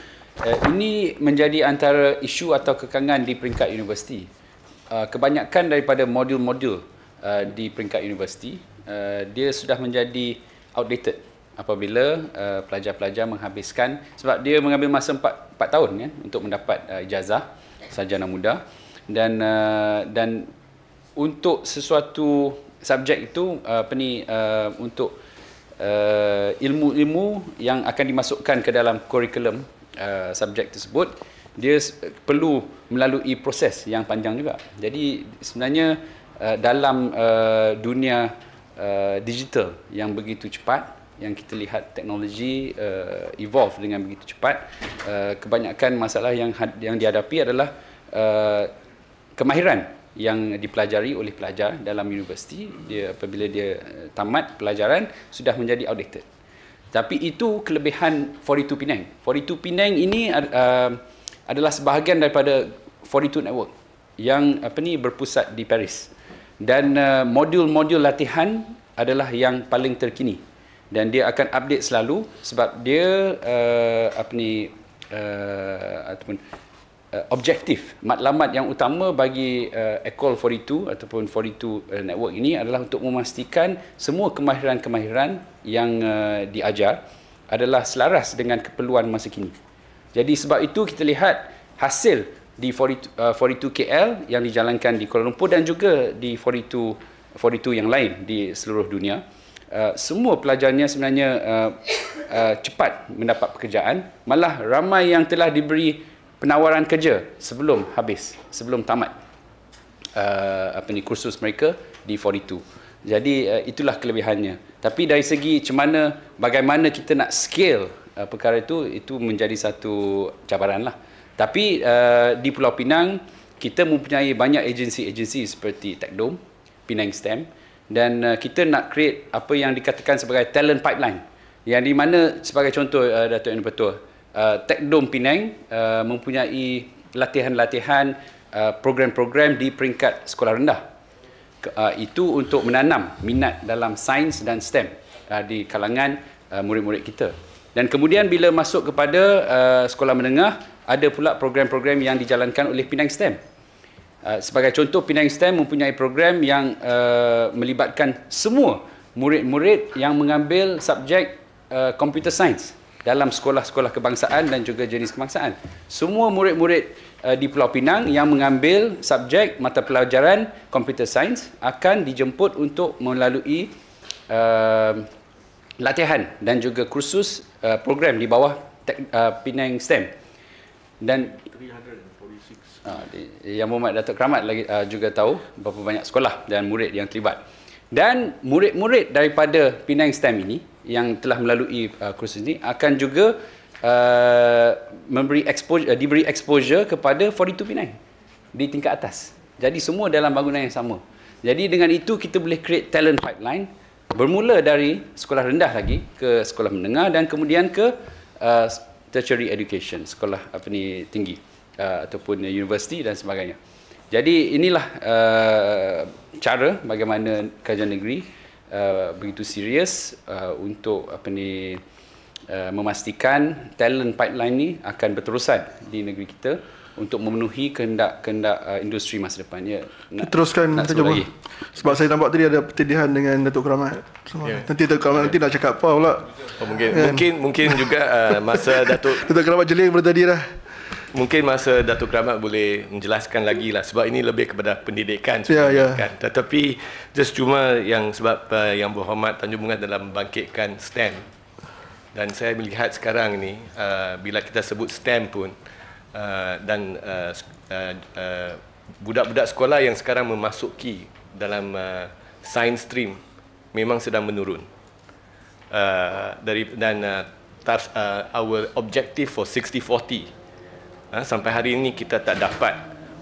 ini menjadi antara isu atau kekangan di peringkat universiti. Kebanyakan daripada modul-modul di peringkat universiti, dia sudah menjadi outdated apabila pelajar-pelajar menghabiskan, sebab dia mengambil masa 4 tahun untuk mendapat ijazah sarjana muda. Dan untuk sesuatu subjek itu untuk ilmu-ilmu yang akan dimasukkan ke dalam kurikulum subjek tersebut, dia perlu melalui proses yang panjang juga. Jadi sebenarnya dalam dunia digital yang begitu cepat, yang kita lihat teknologi evolve dengan begitu cepat, kebanyakan masalah yang dihadapi adalah kemahiran yang dipelajari oleh pelajar dalam universiti, apabila dia tamat pelajaran sudah menjadi outdated. Tapi itu kelebihan 42 Penang. 42 Penang ini adalah sebahagian daripada 42 Network yang berpusat di Paris. Dan modul-modul latihan adalah yang paling terkini. Dan dia akan update selalu sebab dia objektif, matlamat yang utama bagi Ecole 42 ataupun 42 Network ini adalah untuk memastikan semua kemahiran-kemahiran yang diajar adalah selaras dengan keperluan masa kini. Jadi sebab itu kita lihat hasil di 42 KL yang dijalankan di Kuala Lumpur dan juga di 42 yang lain di seluruh dunia. Semua pelajarnya sebenarnya cepat mendapat pekerjaan, malah ramai yang telah diberi penawaran kerja sebelum tamat kursus mereka di 42. Jadi itulah kelebihannya. Tapi dari segi bagaimana kita nak scale perkara itu menjadi satu cabaranlah. Tapi di Pulau Pinang kita mempunyai banyak agensi-agensi seperti TechDome, Penang STEM, dan kita nak create apa yang dikatakan sebagai talent pipeline, yang di mana sebagai contoh Datuk Yang Dipertua, TechDome Penang mempunyai latihan-latihan program-program di peringkat sekolah rendah. Itu untuk menanam minat dalam sains dan STEM di kalangan murid-murid kita. Dan kemudian bila masuk kepada sekolah menengah, ada pula program-program yang dijalankan oleh Penang STEM. Sebagai contoh, Penang STEM mempunyai program yang melibatkan semua murid-murid yang mengambil subjek computer science dalam sekolah-sekolah kebangsaan dan juga jenis kebangsaan. Semua murid-murid di Pulau Pinang yang mengambil subjek mata pelajaran computer science akan dijemput untuk melalui latihan dan juga kursus program di bawah Penang STEM. Dan 346. Yang Muhammad Datuk Keramat lagi juga tahu berapa banyak sekolah dan murid yang terlibat. Dan murid-murid daripada Penang STEM ini yang telah melalui kursus ini akan juga diberi exposure kepada 42 Penang di tingkat atas. Jadi semua dalam bangunan yang sama. Jadi dengan itu kita boleh create talent pipeline, bermula dari sekolah rendah lagi ke sekolah menengah dan kemudian ke tertiary education, sekolah tinggi ataupun universiti dan sebagainya. Jadi inilah cara bagaimana kerajaan negeri begitu serius untuk memastikan talent pipeline ni akan berterusan di negeri kita untuk memenuhi kehendak industri masa depan. Ya, teruskan kita jumpa. Lagi. Sebab saya nampak tadi ada pertidihan dengan Datuk Keramat. Nanti Datuk Keramat nanti nak cakap apa pula. Mungkin juga masa Datuk Keramat jeling pada tadi dah. Mungkin masa Datuk Keramat boleh menjelaskan lagi lah, sebab ini lebih kepada pendidikan. Kan? Tetapi cuma yang sebab Yang Berhormat Tanjung Bunga dalam membangkitkan STEM, dan saya melihat sekarang ini bila kita sebut STEM pun dan budak-budak sekolah yang sekarang memasuki dalam science stream memang sedang menurun. Our objective for 60-40 sampai hari ini kita tak dapat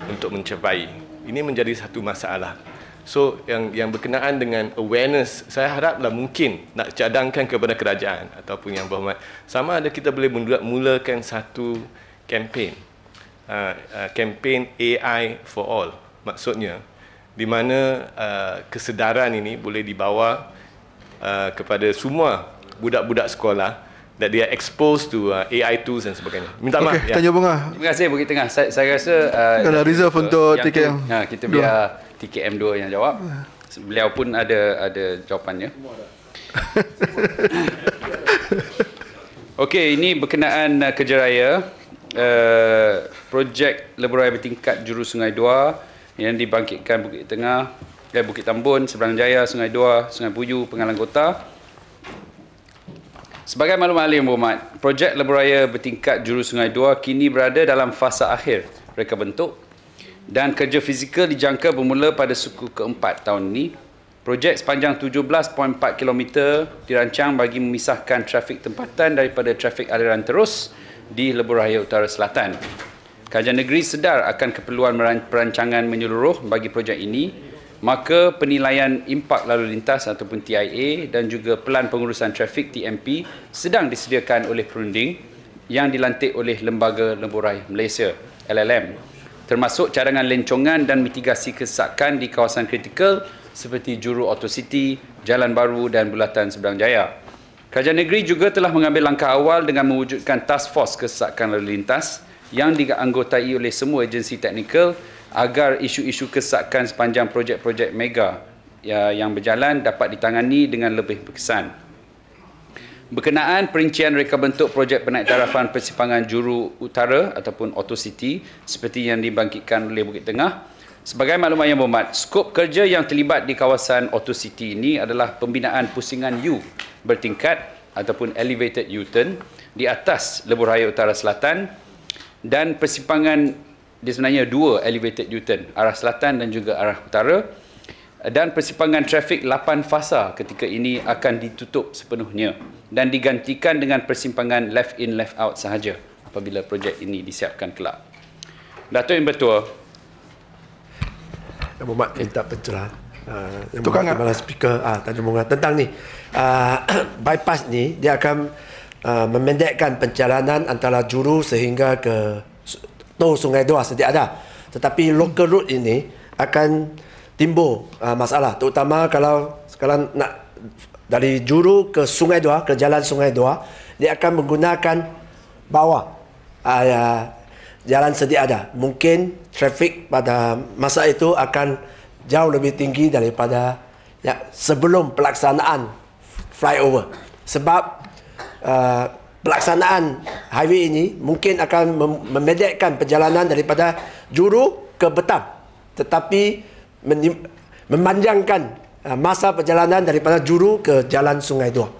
untuk mencapai. Ini menjadi satu masalah. So yang berkenaan dengan awareness, saya haraplah mungkin nak cadangkan kepada kerajaan ataupun Yang Berhormat, sama ada kita boleh mulakan satu kempen, kempen AI for all. Maksudnya di mana kesedaran ini boleh dibawa kepada semua budak-budak sekolah, that they are exposed to AI tools dan sebagainya. Minta maaf. Tanjung Bunga. Terima kasih Bukit Tengah. Saya rasa kalau reserve untuk TKM. Kita biar TKM 2 yang jawab. Beliau pun ada jawapannya. Okey, ini berkenaan kerja raya projek lebuh raya bertingkat Juru Sungai Dua yang dibangkitkan Bukit Tengah, Bukit Tambun, Seberang Jaya, Sungai Dua, Sungai Buyu, Pengalang Kota. Sebagai maklumat Yang Berhormat, projek lebuh raya bertingkat Juru Sungai Dua kini berada dalam fasa akhir reka bentuk dan kerja fizikal dijangka bermula pada suku keempat tahun ini. Projek sepanjang 17.4 km dirancang bagi memisahkan trafik tempatan daripada trafik aliran terus di lebuh raya Utara Selatan. Kerajaan negeri sedar akan keperluan perancangan menyeluruh bagi projek ini, maka penilaian impak lalu lintas ataupun TIA dan juga Pelan Pengurusan Trafik TMP sedang disediakan oleh perunding yang dilantik oleh Lembaga Lebuh Raya Malaysia LLM, termasuk cadangan lencongan dan mitigasi kesesakan di kawasan kritikal seperti Juru Autocity, Jalan Baru dan Bulatan Seberang Jaya. Kerajaan negeri juga telah mengambil langkah awal dengan mewujudkan Task Force Kesesakan Lalu Lintas yang dianggotai oleh semua agensi teknikal agar isu-isu kesesakan sepanjang projek-projek mega yang berjalan dapat ditangani dengan lebih berkesan. Berkenaan perincian reka bentuk projek penaiktarafan persimpangan Juru Utara ataupun Autocity seperti yang dibangkitkan oleh Bukit Tengah, sebagai maklumat Yang Berhormat, skop kerja yang terlibat di kawasan Autocity ini adalah pembinaan pusingan U bertingkat ataupun elevated U-turn di atas lebuh raya Utara Selatan dan persimpangan dia sebenarnya 2 elevated U-turn, arah selatan dan juga arah utara, dan persimpangan trafik 8 fasa ketika ini akan ditutup sepenuhnya dan digantikan dengan persimpangan left in left out sahaja apabila projek ini disiapkan kelak. Datuk Yang Bertua, Yang Berhormat minta pencerahan Yang Berhormat Kepala Speaker Tanjung Bunga tentang ni bypass ni dia akan memendekkan perjalanan antara Juru sehingga ke Sungai Dua sedia ada, tetapi local route ini akan timbul masalah, terutama kalau sekarang nak dari Juru ke Sungai Dua, ke jalan Sungai Dua, dia akan menggunakan bawah jalan sedia ada. Mungkin trafik pada masa itu akan jauh lebih tinggi daripada sebelum pelaksanaan flyover, sebab pelaksanaan highway ini mungkin akan memendekkan perjalanan daripada Juru ke Betam, tetapi memanjangkan masa perjalanan daripada Juru ke Jalan Sungai Dua.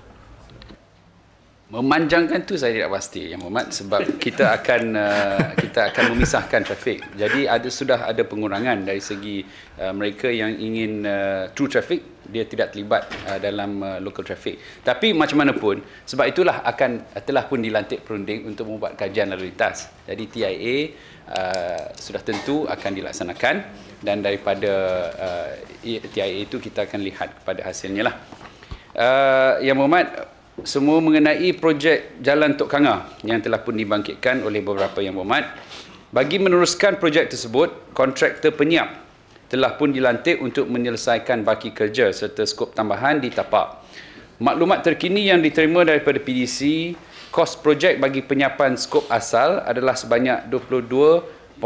Memanjangkan tu saya tidak pasti Yang Berhormat, sebab kita akan memisahkan trafik. Jadi sudah ada pengurangan dari segi mereka yang ingin through traffic, dia tidak terlibat dalam local traffic. Tapi macam mana pun, sebab itulah telah pun dilantik perunding untuk membuat kajian lalu lintas. Jadi TIA sudah tentu akan dilaksanakan dan daripada TIA itu kita akan lihat kepada hasilnya lah. Yang Berhormat, semua mengenai projek Jalan Tok Kanga yang telah pun dibangkitkan oleh beberapa Yang Berhormat. Bagi meneruskan projek tersebut, kontraktor penyiap telah pun dilantik untuk menyelesaikan baki kerja serta skop tambahan di tapak. Maklumat terkini yang diterima daripada PDC, kos projek bagi penyiapan skop asal adalah sebanyak 22.9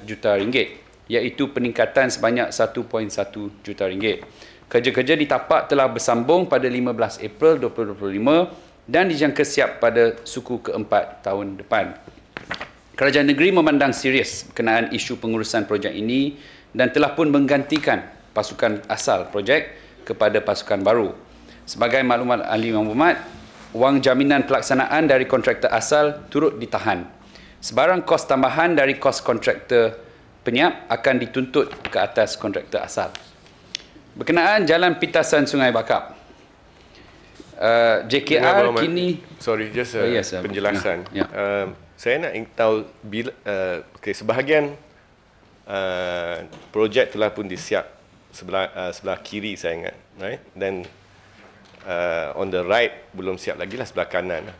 juta ringgit, iaitu peningkatan sebanyak 1.1 juta ringgit. Kerja-kerja di tapak telah bersambung pada 15 April 2025 dan dijangka siap pada suku keempat tahun depan. Kerajaan negeri memandang serius berkenaan isu pengurusan projek ini dan telah pun menggantikan pasukan asal projek kepada pasukan baru. Sebagai maklumat ahli Yang Berhormat, wang jaminan pelaksanaan dari kontraktor asal turut ditahan. Sebarang kos tambahan dari kos kontraktor penyiap akan dituntut ke atas kontraktor asal. Berkenaan Jalan Pintasan Sungai Bakap, JKR kini... Sorry, just penjelasan. Saya nak tahu bila sebahagian projek telah pun disiap sebelah kiri saya ingat, right? Dan on the right belum siap lagi lah, sebelah kanan.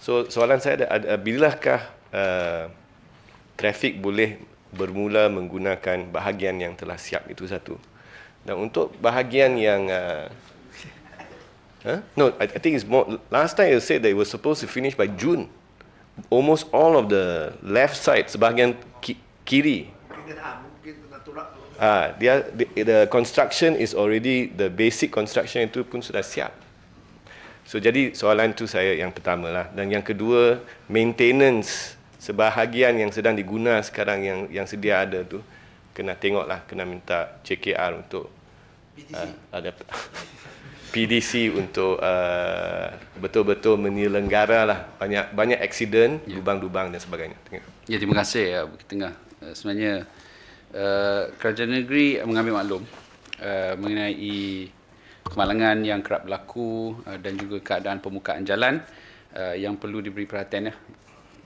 So soalan saya ada bilakah trafik boleh bermula menggunakan bahagian yang telah siap itu satu. Dan untuk bahagian yang no, I think it's more. Last time you said that it was supposed to finish by June. Almost all of the left side, sebahagian kiri. The construction is already, the basic construction itu pun sudah siap. So jadi soalan tu saya yang pertama lah. Dan yang kedua, maintenance sebahagian yang sedang diguna sekarang yang sedia ada tu, kena tengoklah, kena minta JKR untuk ada PDC untuk betul-betul menyelenggara lah, banyak aksiden, lubang-lubang dan sebagainya. Ya, terima kasih Bukit Tengah. Sebenarnya kerajaan negeri mengambil maklum mengenai kemalangan yang kerap berlaku dan juga keadaan pembukaan jalan yang perlu diberi perhatian.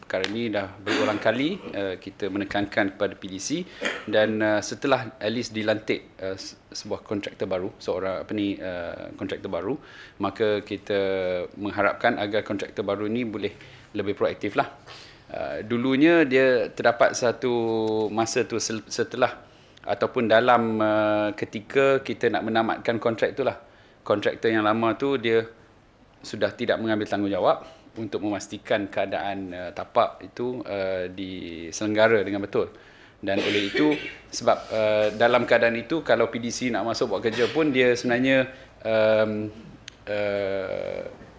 Perkara ini dah berulang kali kita menekankan kepada PDC dan setelah at least dilantik sebuah kontraktor baru, kontraktor baru, maka kita mengharapkan agar kontraktor baru ini boleh lebih proaktif lah. Dulunya dia terdapat satu masa tu setelah ataupun dalam ketika kita nak menamatkan kontrak itulah, kontraktor yang lama tu dia sudah tidak mengambil tanggungjawab untuk memastikan keadaan tapak itu diselenggara dengan betul. Dan oleh itu, sebab dalam keadaan itu, kalau PDC nak masuk buat kerja pun, dia sebenarnya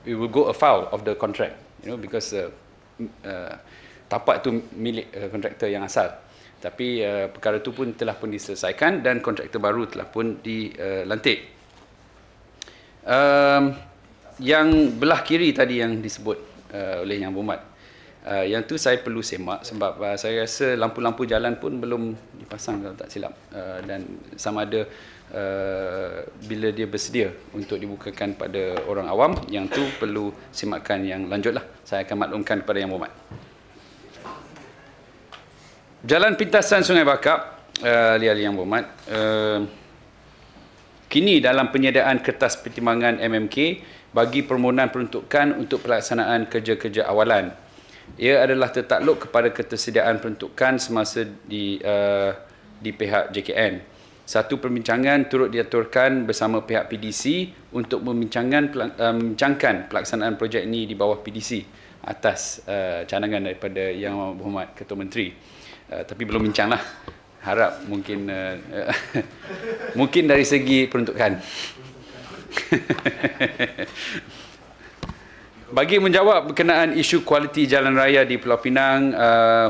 it will go afoul of the contract, because tapak itu milik kontraktor yang asal. Tapi perkara itu pun telah pun diselesaikan dan kontraktor baru telah pun dilantik. Yang belah kiri tadi yang disebut oleh Yang Berhormat, yang tu saya perlu semak sebab saya rasa lampu-lampu jalan pun belum dipasang kalau tak silap, dan sama ada bila dia bersedia untuk dibukakan pada orang awam, yang tu perlu semakan yang lanjutlah. Saya akan maklumkan kepada Yang Berhormat. Jalan Pintasan Sungai Bakap, ahli-ahli Yang Berhormat, kini dalam penyediaan kertas pertimbangan MMK bagi permohonan peruntukan untuk pelaksanaan kerja-kerja awalan. Ia adalah tertakluk kepada ketersediaan peruntukan semasa di pihak JKN. Satu perbincangan turut diaturkan bersama pihak PDC untuk membincangkan pelaksanaan projek ini di bawah PDC atas cadangan daripada Yang Berhormat Ketua Menteri. Tapi belum bincang lah. Harap mungkin mungkin dari segi peruntukan. Bagi menjawab berkenaan isu kualiti jalan raya di Pulau Pinang,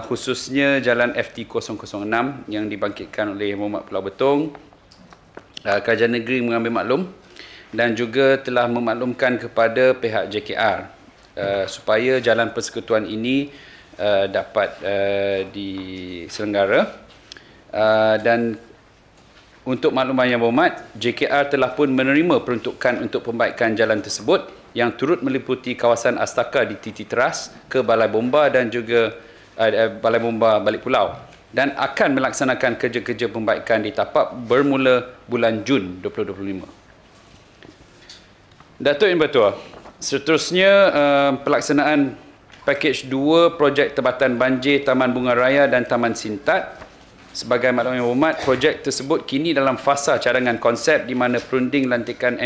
khususnya jalan FT006 yang dibangkitkan oleh Yang Berhormat Pulau Betong, kerajaan negeri mengambil maklum dan juga telah memaklumkan kepada pihak JKR supaya jalan persekutuan ini dapat diselenggara. Dan untuk makluman Yang Berhormat, JKR telah pun menerima peruntukan untuk pembaikan jalan tersebut yang turut meliputi kawasan Astaka di Titi Teras ke Balai Bomba dan juga Balai Bomba Balik Pulau, dan akan melaksanakan kerja-kerja pembaikan di tapak bermula bulan Jun 2025. Datuk Yang Bertuah, Seterusnya, pelaksanaan pakej 2 projek Tempatan Banjir Taman Bunga Raya dan Taman Sintat. Sebagai makluman yang berhormat, projek tersebut kini dalam fasa cadangan konsep di mana perunding lantikan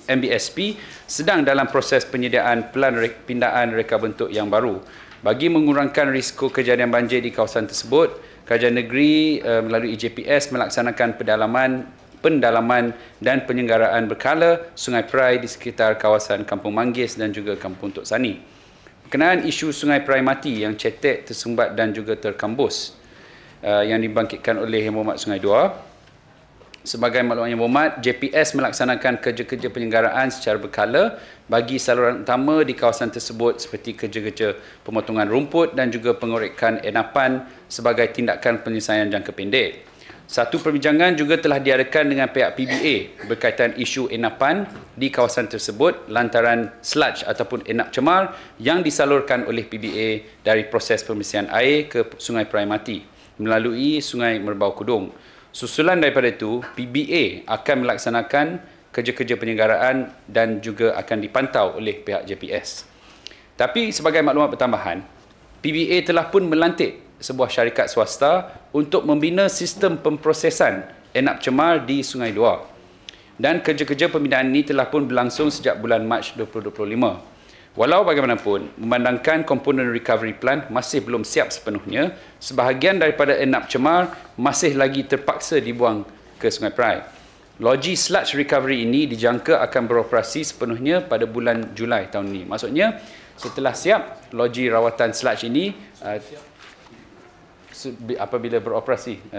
MBSP sedang dalam proses penyediaan pelan pindaan reka bentuk yang baru. Bagi mengurangkan risiko kejadian banjir di kawasan tersebut, Kerajaan Negeri melalui JPS melaksanakan pendalaman dan penyelenggaraan berkala Sungai Perai di sekitar kawasan Kampung Manggis dan juga Kampung Tok Sani. Berkenaan isu Sungai Perai mati yang cetek, tersumbat dan juga terkambus yang dibangkitkan oleh Yang Berhormat Sungai Dua. Sebagai maklumat Yang Berhormat, JPS melaksanakan kerja-kerja penyelenggaraan secara berkala bagi saluran utama di kawasan tersebut seperti kerja-kerja pemotongan rumput dan juga pengorekan enapan sebagai tindakan penyelesaian jangka pendek. Satu perbincangan juga telah diadakan dengan pihak PBA berkaitan isu enapan di kawasan tersebut lantaran sludge ataupun enap cemar yang disalurkan oleh PBA dari proses pembersihan air ke Sungai Perai Mati melalui Sungai Merbau Kudung. Susulan daripada itu, PBA akan melaksanakan kerja-kerja penyelenggaraan dan juga akan dipantau oleh pihak JPS. Tapi sebagai maklumat pertambahan, PBA telah pun melantik sebuah syarikat swasta untuk membina sistem pemprosesan enap cemar di Sungai Dua. Dan kerja-kerja pembinaan ini telah pun berlangsung sejak bulan Mac 2025. Walau bagaimanapun, memandangkan komponen recovery plant masih belum siap sepenuhnya, sebahagian daripada enap cemar masih lagi terpaksa dibuang ke Sungai Perai. Loji sludge recovery ini dijangka akan beroperasi sepenuhnya pada bulan Julai tahun ini. Maksudnya, setelah siap, loji rawatan sludge ini apabila beroperasi,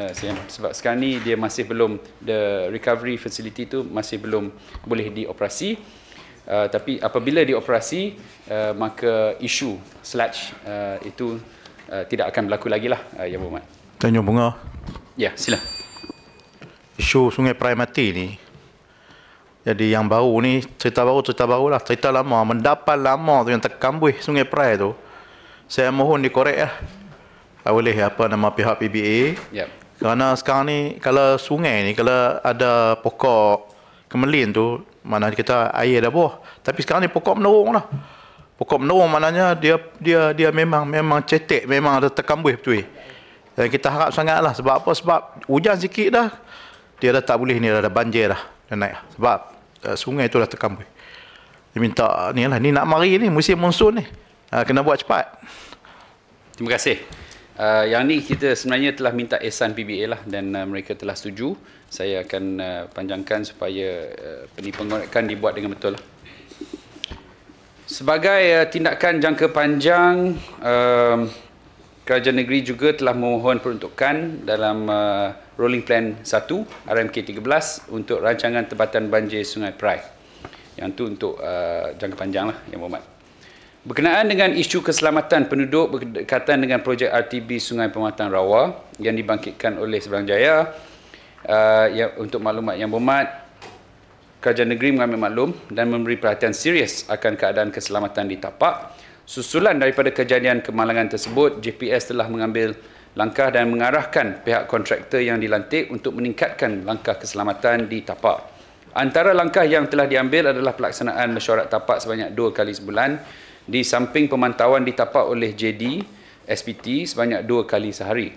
sebab sekarang ni dia masih belum, the recovery facility tu masih belum boleh dioperasi, tapi apabila dioperasi maka isu sludge itu tidak akan berlaku lagi lah, Yang Berhormat. Tanya Bunga. Ya, sila. Isu Sungai Perai Mati ni, jadi yang baru ni cerita baru lah, cerita lama, mendapat lama tu yang terkambuh Sungai Perai tu, saya mohon dikorek lah oleh pihak PBA. Yep. Kerana sekarang ni kalau sungai ni kalau ada pokok kemelin tu, mana kita air dah buah, tapi sekarang ni pokok menerung lah. Pokok menerung maknanya dia memang cetek, memang ada terkambuh betul. Dan kita harap sangatlah, sebab apa? Sebab hujan sikit dah dia dah tak boleh ni, dah ada banjir dah naik sebab sungai tu dah terkambuh. Dia minta ni lah, ni nak mari ni musim monsun ni, kena buat cepat. Terima kasih. Yang ni kita sebenarnya telah minta ihsan PBA lah dan mereka telah setuju. Saya akan panjangkan supaya pengorekan dibuat dengan betul lah. Sebagai tindakan jangka panjang, Kerajaan Negeri juga telah memohon peruntukan dalam Rolling Plan 1 RMK 13 untuk rancangan tempatan banjir Sungai Perai. Yang tu untuk jangka panjang lah, Yang Berhormat. Berkenaan dengan isu keselamatan penduduk berdekatan dengan projek RTB Sungai Pematang Rawa yang dibangkitkan oleh Seberang Jaya, untuk maklumat Yang Berhormat, Kerajaan Negeri mengambil maklum dan memberi perhatian serius akan keadaan keselamatan di tapak. Susulan daripada kejadian kemalangan tersebut, JPS telah mengambil langkah dan mengarahkan pihak kontraktor yang dilantik untuk meningkatkan langkah keselamatan di tapak. Antara langkah yang telah diambil adalah pelaksanaan mesyuarat tapak sebanyak 2 kali sebulan, di samping pemantauan di tapak oleh JD SPT sebanyak 2 kali sehari.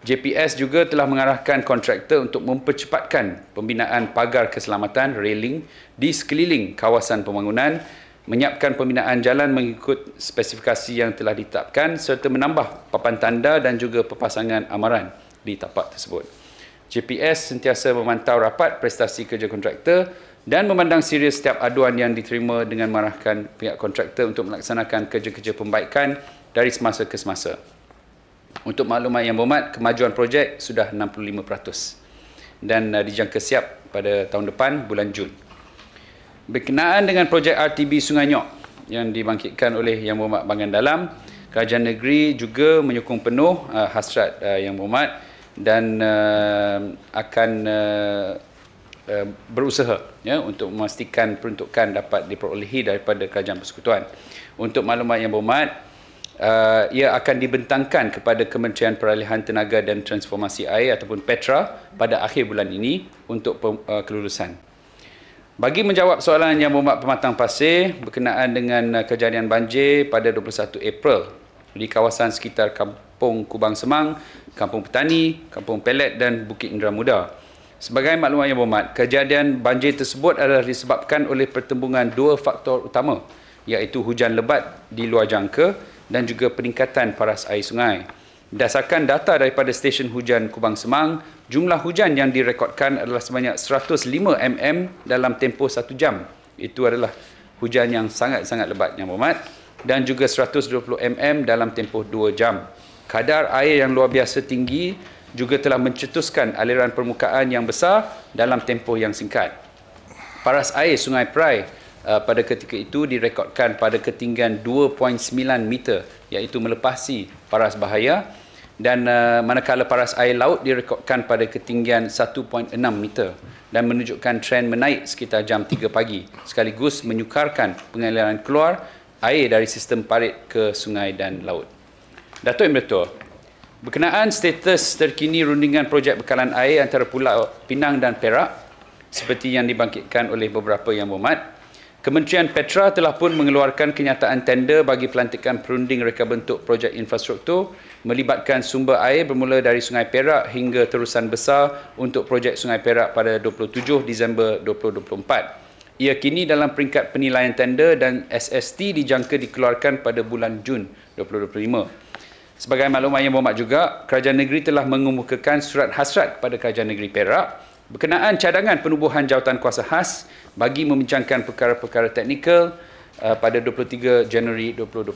JPS juga telah mengarahkan kontraktor untuk mempercepatkan pembinaan pagar keselamatan railing di sekeliling kawasan pembangunan, menyiapkan pembinaan jalan mengikut spesifikasi yang telah ditetapkan serta menambah papan tanda dan juga pepasangan amaran di tapak tersebut. JPS sentiasa memantau rapat prestasi kerja kontraktor dan memandang serius setiap aduan yang diterima dengan mengarahkan pihak kontraktor untuk melaksanakan kerja-kerja pembaikan dari semasa ke semasa. Untuk maklumat Yang Berhormat, kemajuan projek sudah 65% dan dijangka siap pada tahun depan bulan Jun. Berkenaan dengan projek RTB Sungai Nyok yang dibangkitkan oleh Yang Berhormat Bahagian Dalam, Kerajaan Negeri juga menyokong penuh hasrat Yang Berhormat dan akan berusaha untuk memastikan peruntukan dapat diperolehi daripada Kerajaan Persekutuan. Untuk maklumat Yang Berhormat, ia akan dibentangkan kepada Kementerian Peralihan Tenaga dan Transformasi Air ataupun PETRA pada akhir bulan ini untuk kelulusan. Bagi menjawab soalan Yang Berhormat Pematang Pasir berkenaan dengan kejadian banjir pada 21 April di kawasan sekitar Kampung Kubang Semang, Kampung Petani, Kampung Pelet dan Bukit Indra Muda. Sebagai maklumat Yang Berhormat, kejadian banjir tersebut adalah disebabkan oleh pertembungan dua faktor utama, iaitu hujan lebat di luar jangka dan juga peningkatan paras air sungai. Berdasarkan data daripada stesen hujan Kubang Semang, jumlah hujan yang direkodkan adalah sebanyak 105 mm dalam tempoh 1 jam. Itu adalah hujan yang sangat-sangat lebat Yang Berhormat, dan juga 120 mm dalam tempoh 2 jam. Kadar air yang luar biasa tinggi juga telah mencetuskan aliran permukaan yang besar dalam tempoh yang singkat. Paras air Sungai Perai pada ketika itu direkodkan pada ketinggian 2.9 meter, iaitu melepasi paras bahaya, dan manakala paras air laut direkodkan pada ketinggian 1.6 meter dan menunjukkan tren menaik sekitar jam 3 pagi, sekaligus menyukarkan pengaliran keluar air dari sistem parit ke sungai dan laut. Datuk Yang Bertuah, berkenaan status terkini rundingan projek bekalan air antara Pulau Pinang dan Perak seperti yang dibangkitkan oleh beberapa Yang Berhormat, Kementerian Petra telah pun mengeluarkan kenyataan tender bagi pelantikan perunding reka bentuk projek infrastruktur melibatkan sumber air bermula dari Sungai Perak hingga terusan besar untuk projek Sungai Perak pada 27 Disember 2024. Ia kini dalam peringkat penilaian tender dan SST dijangka dikeluarkan pada bulan Jun 2025. Sebagai maklumat Yang Berhormat juga, Kerajaan Negeri telah mengemukakan surat hasrat kepada Kerajaan Negeri Perak berkenaan cadangan penubuhan jawatan kuasa khas bagi membincangkan perkara-perkara teknikal pada 23 Januari 2025.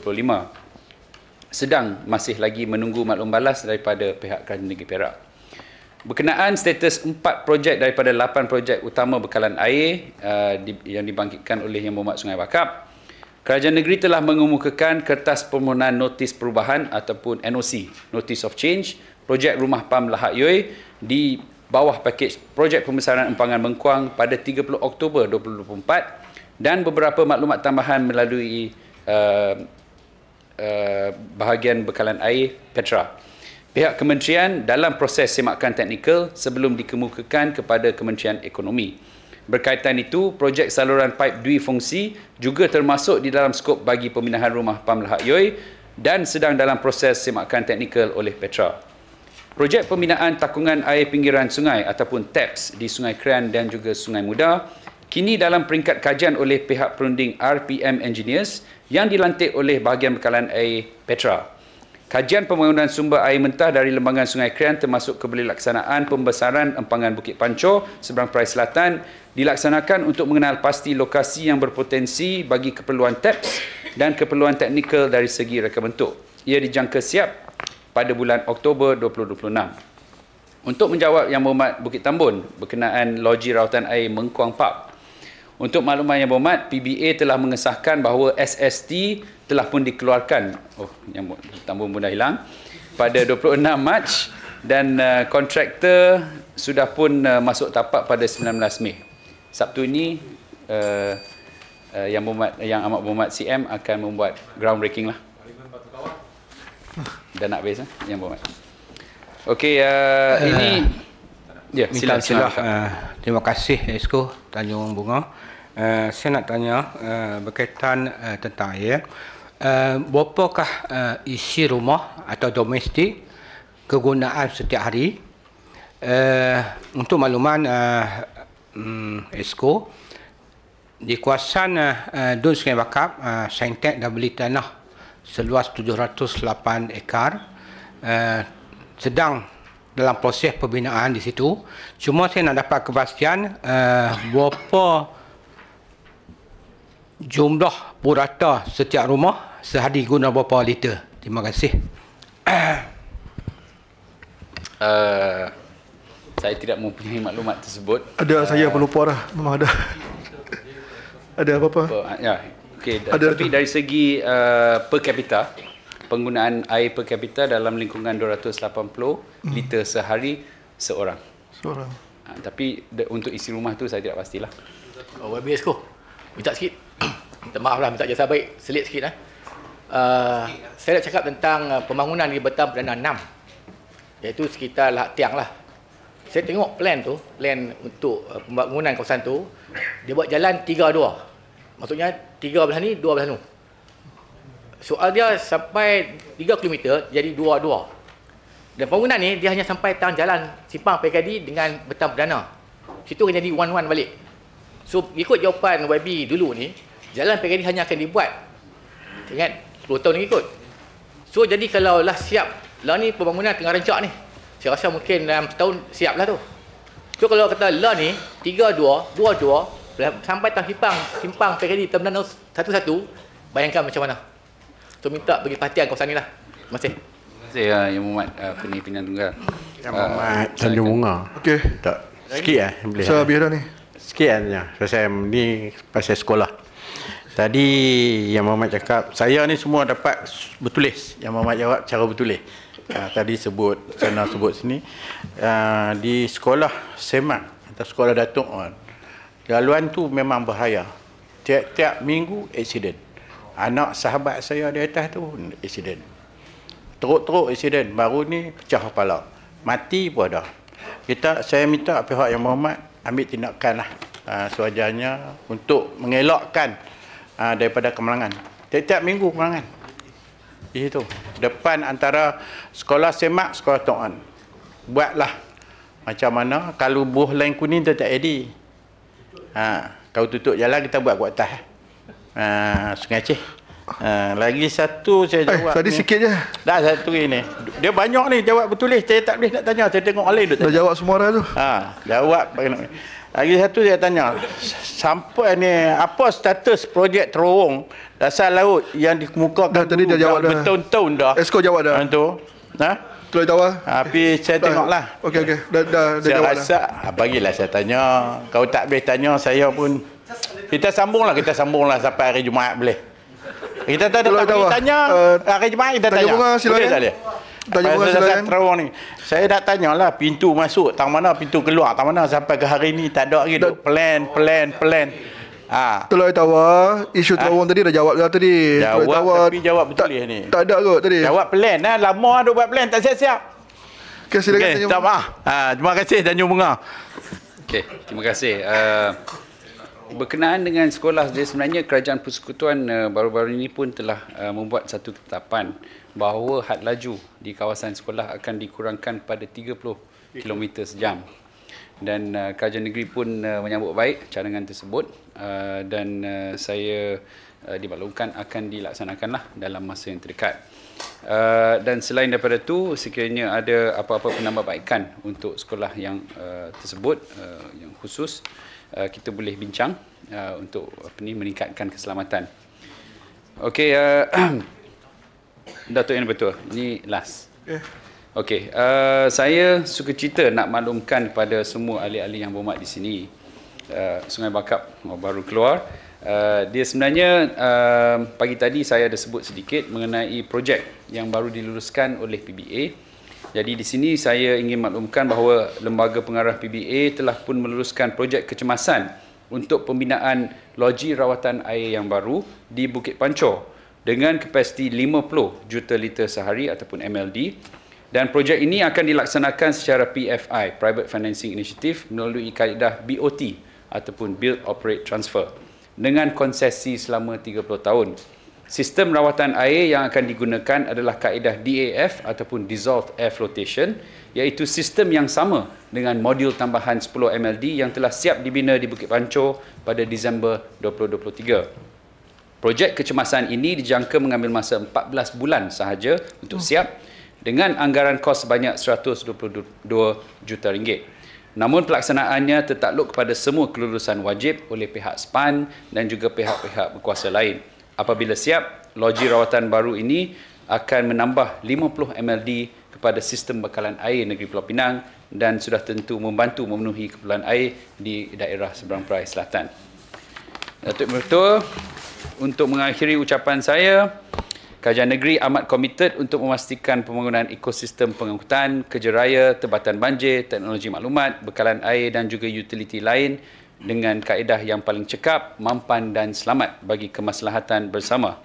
Sedang masih lagi menunggu maklum balas daripada pihak Kerajaan Negeri Perak. Berkenaan status 4 projek daripada 8 projek utama bekalan air yang dibangkitkan oleh Yang Berhormat Sungai Bakap, Kerajaan Negeri telah mengemukakan kertas permohonan notis perubahan ataupun NOC, Notice of Change, projek Rumah Pam Lahak Yoi di bawah pakej projek pembesaran empangan Bengkuang pada 30 Oktober 2024 dan beberapa maklumat tambahan melalui bahagian bekalan air Petra. Pihak kementerian dalam proses semakan teknikal sebelum dikemukakan kepada Kementerian Ekonomi. Berkaitan itu, projek saluran paip dwi-fungsi juga termasuk di dalam skop bagi pemindahan Rumah Pam Lahak Yoi dan sedang dalam proses semakan teknikal oleh Petra. Projek pembinaan takungan air pinggiran sungai ataupun TAPS di Sungai Krian dan juga Sungai Muda kini dalam peringkat kajian oleh pihak perunding RPM Engineers yang dilantik oleh bahagian bekalan air Petra. Kajian pembangunan sumber air mentah dari lembangan Sungai Krian termasuk keberlaksanaan pembesaran empangan Bukit Pancor seberang Perai Selatan dilaksanakan untuk mengenal pasti lokasi yang berpotensi bagi keperluan TAPS dan keperluan teknikal dari segi reka bentuk. Ia dijangka siap pada bulan Oktober 2026. Untuk menjawab Yang Berhormat Bukit Tambun berkenaan loji rawatan air Mengkuang Park. Untuk maklumat Yang Berhormat, PBA telah mengesahkan bahawa SST telah pun dikeluarkan. Yang Bukit Tambun pun dah hilang. Pada 26 Mac dan kontraktor sudah pun masuk tapak pada 19 Mei. Sabtu ini Yang Amat Berhormat CM akan membuat groundbreaking lah. Dah nak habis Yang Berhormat. Okey, ini ya, sila. Terima kasih Esko Tanjung Bunga. Saya nak tanya berkaitan tentang air. Berapakah isi rumah atau domestik kegunaan setiap hari? Untuk makluman Esko, di kawasan Dun Sungai Bakap, Saintek dah beli tanah seluas 708 ekar, sedang dalam proses pembinaan di situ. Cuma saya nak dapat kepastian berapa jumlah purata setiap rumah sehari guna berapa liter. Terima kasih. Saya tidak mempunyai maklumat tersebut. Ada, saya pun lupa dah. Memang ada. Ada apa-apa? Ya. Okay, tapi dari segi per capita, penggunaan air per capita dalam lingkungan 280 liter sehari seorang. Tapi untuk isi rumah tu saya tidak pastilah. YBS ko, minta sikit. Minta maaf lah, minta jasa baik, selit sikit lah. Saya nak cakap tentang pembangunan di Batam Perdana 6, iaitu sekitar Lahak Tiang lah. saya tengok plan untuk pembangunan kawasan tu, dia buat jalan 3-2. Maksudnya 3 belah ni, 2 belah tu. Soal dia sampai 3 km jadi 2-2. Dan pembangunan ni dia hanya sampai tang jalan simpang PKD dengan Betang Perdana. Situ akan jadi 1-1 balik. So ikut jawapan YB dulu ni, jalan PKD hanya akan dibuat ingat 10 tahun lagi ikut. So jadi kalau lah siap, lah ni pembangunan tengah rancak ni, saya rasa mungkin dalam setahun siap lah tu. So kalau kata lah ni 3-2, 2-2 sampai tang simpang PKD Terminal 11, bayangkan macam mana. So minta bagi perhatian kawasan ni lah. Terima kasih. Terima kasih Yang Mohd Pilihan Tunggal. Yang Mohd Tanjung Bunga. Okey. Tak. Sikit boleh. Saya biar dah ni. Sikit saja. Pasal ni pasal sekolah. Tadi Yang Mohd cakap, saya ni semua dapat bertulis. Yang Mohd jawab cara bertulis. Tadi sebut sana sebut sini. Di sekolah Semak atau sekolah Datuk jaluan tu memang bahaya. Tiap-tiap minggu aksiden. Anak sahabat saya di atas tu aksiden. Teruk-teruk aksiden. Baru ni pecah kepala. Mati pun ada. Saya minta pihak Yang Mohd ambil tindakan lah. Sewajarnya untuk mengelakkan daripada kemalangan. Tiap-tiap minggu kemalangan. Di situ. Depan antara sekolah Semak, sekolah Tok. Buatlah macam mana. Kalau buh lain kuning tu tak edit. Kalau tutup jalan kita buat kat atas. Sungai Aceh. Lagi satu saya jawab tadi ni. Sikit je. Dah satu ini. Dia banyak ni jawab bertulis. Saya tak boleh nak tanya. Saya tengok oleh tu. Dah jawab semua dah tu. Jawab. Lagi satu saya tanya. Sampai ni apa status projek terowong dasar laut yang dikemukakan tadi dia jawab dah. Bertahun-tahun dah. Esko jawab dah. Tu. Tulis tahu. Tapi saya tengoklah. Okey. Dah saya jawab rasa, dah. bagilah saya tanya. Kau tak boleh tanya saya pun. Kita sambunglah sampai hari Jumaat boleh. Kita tak ada tanya hari Jumaat kita tanya. Tanjung Bunga silakan. Tanjung Bunga silakan. Terowong ni. Saya dah tanyalah pintu masuk tang mana, pintu keluar tang mana, sampai ke hari ni tak ada lagi plan. Tolong tahu isu terowong tadi dah jawab dah tadi. Jawab tapi jawab betul ni. Tak ada kot tadi. Jawab plan lama dah buat plan tak siap-siap. Okey silakan Tanjung Bunga. Terima kasih Tanjung Bunga. Okey, terima kasih. Berkenaan dengan sekolah, sebenarnya Kerajaan Persekutuan baru-baru ini pun telah membuat satu ketetapan bahawa had laju di kawasan sekolah akan dikurangkan pada 30 km sejam. Dan Kerajaan Negeri pun menyambut baik cadangan tersebut dan saya dimaklumkan akan dilaksanakanlah dalam masa yang terdekat. Dan selain daripada itu, sekiranya ada apa-apa penambahbaikan untuk sekolah yang tersebut yang khusus, kita boleh bincang untuk meningkatkan keselamatan. Okey, Datuk Yang Betul, ini last. Okey, saya suka cerita nak maklumkan kepada semua ahli-ahli yang berhormat di sini. Sungai Bakap baru keluar. Dia sebenarnya pagi tadi saya ada sebut sedikit mengenai projek yang baru diluluskan oleh PBA. Jadi di sini saya ingin maklumkan bahawa Lembaga Pengarah PBA telah pun meluluskan projek kecemasan untuk pembinaan loji rawatan air yang baru di Bukit Panco dengan kapasiti 50 juta liter sehari ataupun MLD. Dan projek ini akan dilaksanakan secara PFI, Private Financing Initiative, melalui kaedah BOT ataupun Build, Operate, Transfer dengan konsesi selama 30 tahun. Sistem rawatan air yang akan digunakan adalah kaedah DAF ataupun Dissolved Air Flotation, iaitu sistem yang sama dengan modul tambahan 10 MLD yang telah siap dibina di Bukit Panco pada Disember 2023. Projek kecemasan ini dijangka mengambil masa 14 bulan sahaja untuk siap dengan anggaran kos sebanyak RM122 juta. Namun pelaksanaannya tertakluk kepada semua kelulusan wajib oleh pihak SPAN dan juga pihak-pihak berkuasa lain. Apabila siap, loji rawatan baru ini akan menambah 50 MLD kepada sistem bekalan air negeri Pulau Pinang dan sudah tentu membantu memenuhi keperluan air di daerah seberang perai selatan. Datuk Mertua, untuk mengakhiri ucapan saya, Kerajaan Negeri amat komited untuk memastikan pembangunan ekosistem pengangkutan, kerja raya, tebatan banjir, teknologi maklumat, bekalan air dan juga utiliti lain dengan kaedah yang paling cekap, mampan dan selamat bagi kemaslahatan bersama.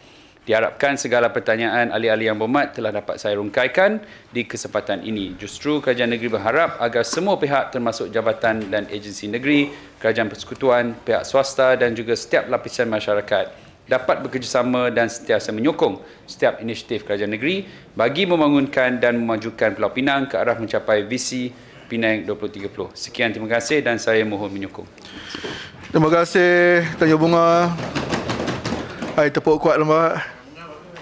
Diharapkan segala pertanyaan ahli-ahli yang berhormat telah dapat saya rungkaikan di kesempatan ini. Justru Kerajaan Negeri berharap agar semua pihak termasuk jabatan dan agensi negeri, kerajaan persekutuan, pihak swasta dan juga setiap lapisan masyarakat dapat bekerjasama dan sentiasa menyokong setiap inisiatif kerajaan negeri bagi membangunkan dan memajukan Pulau Pinang ke arah mencapai visi Penang 2030. Sekian, terima kasih dan saya mohon menyokong. Terima kasih Tanjung Bunga. Hai, tepuk kuat lembak.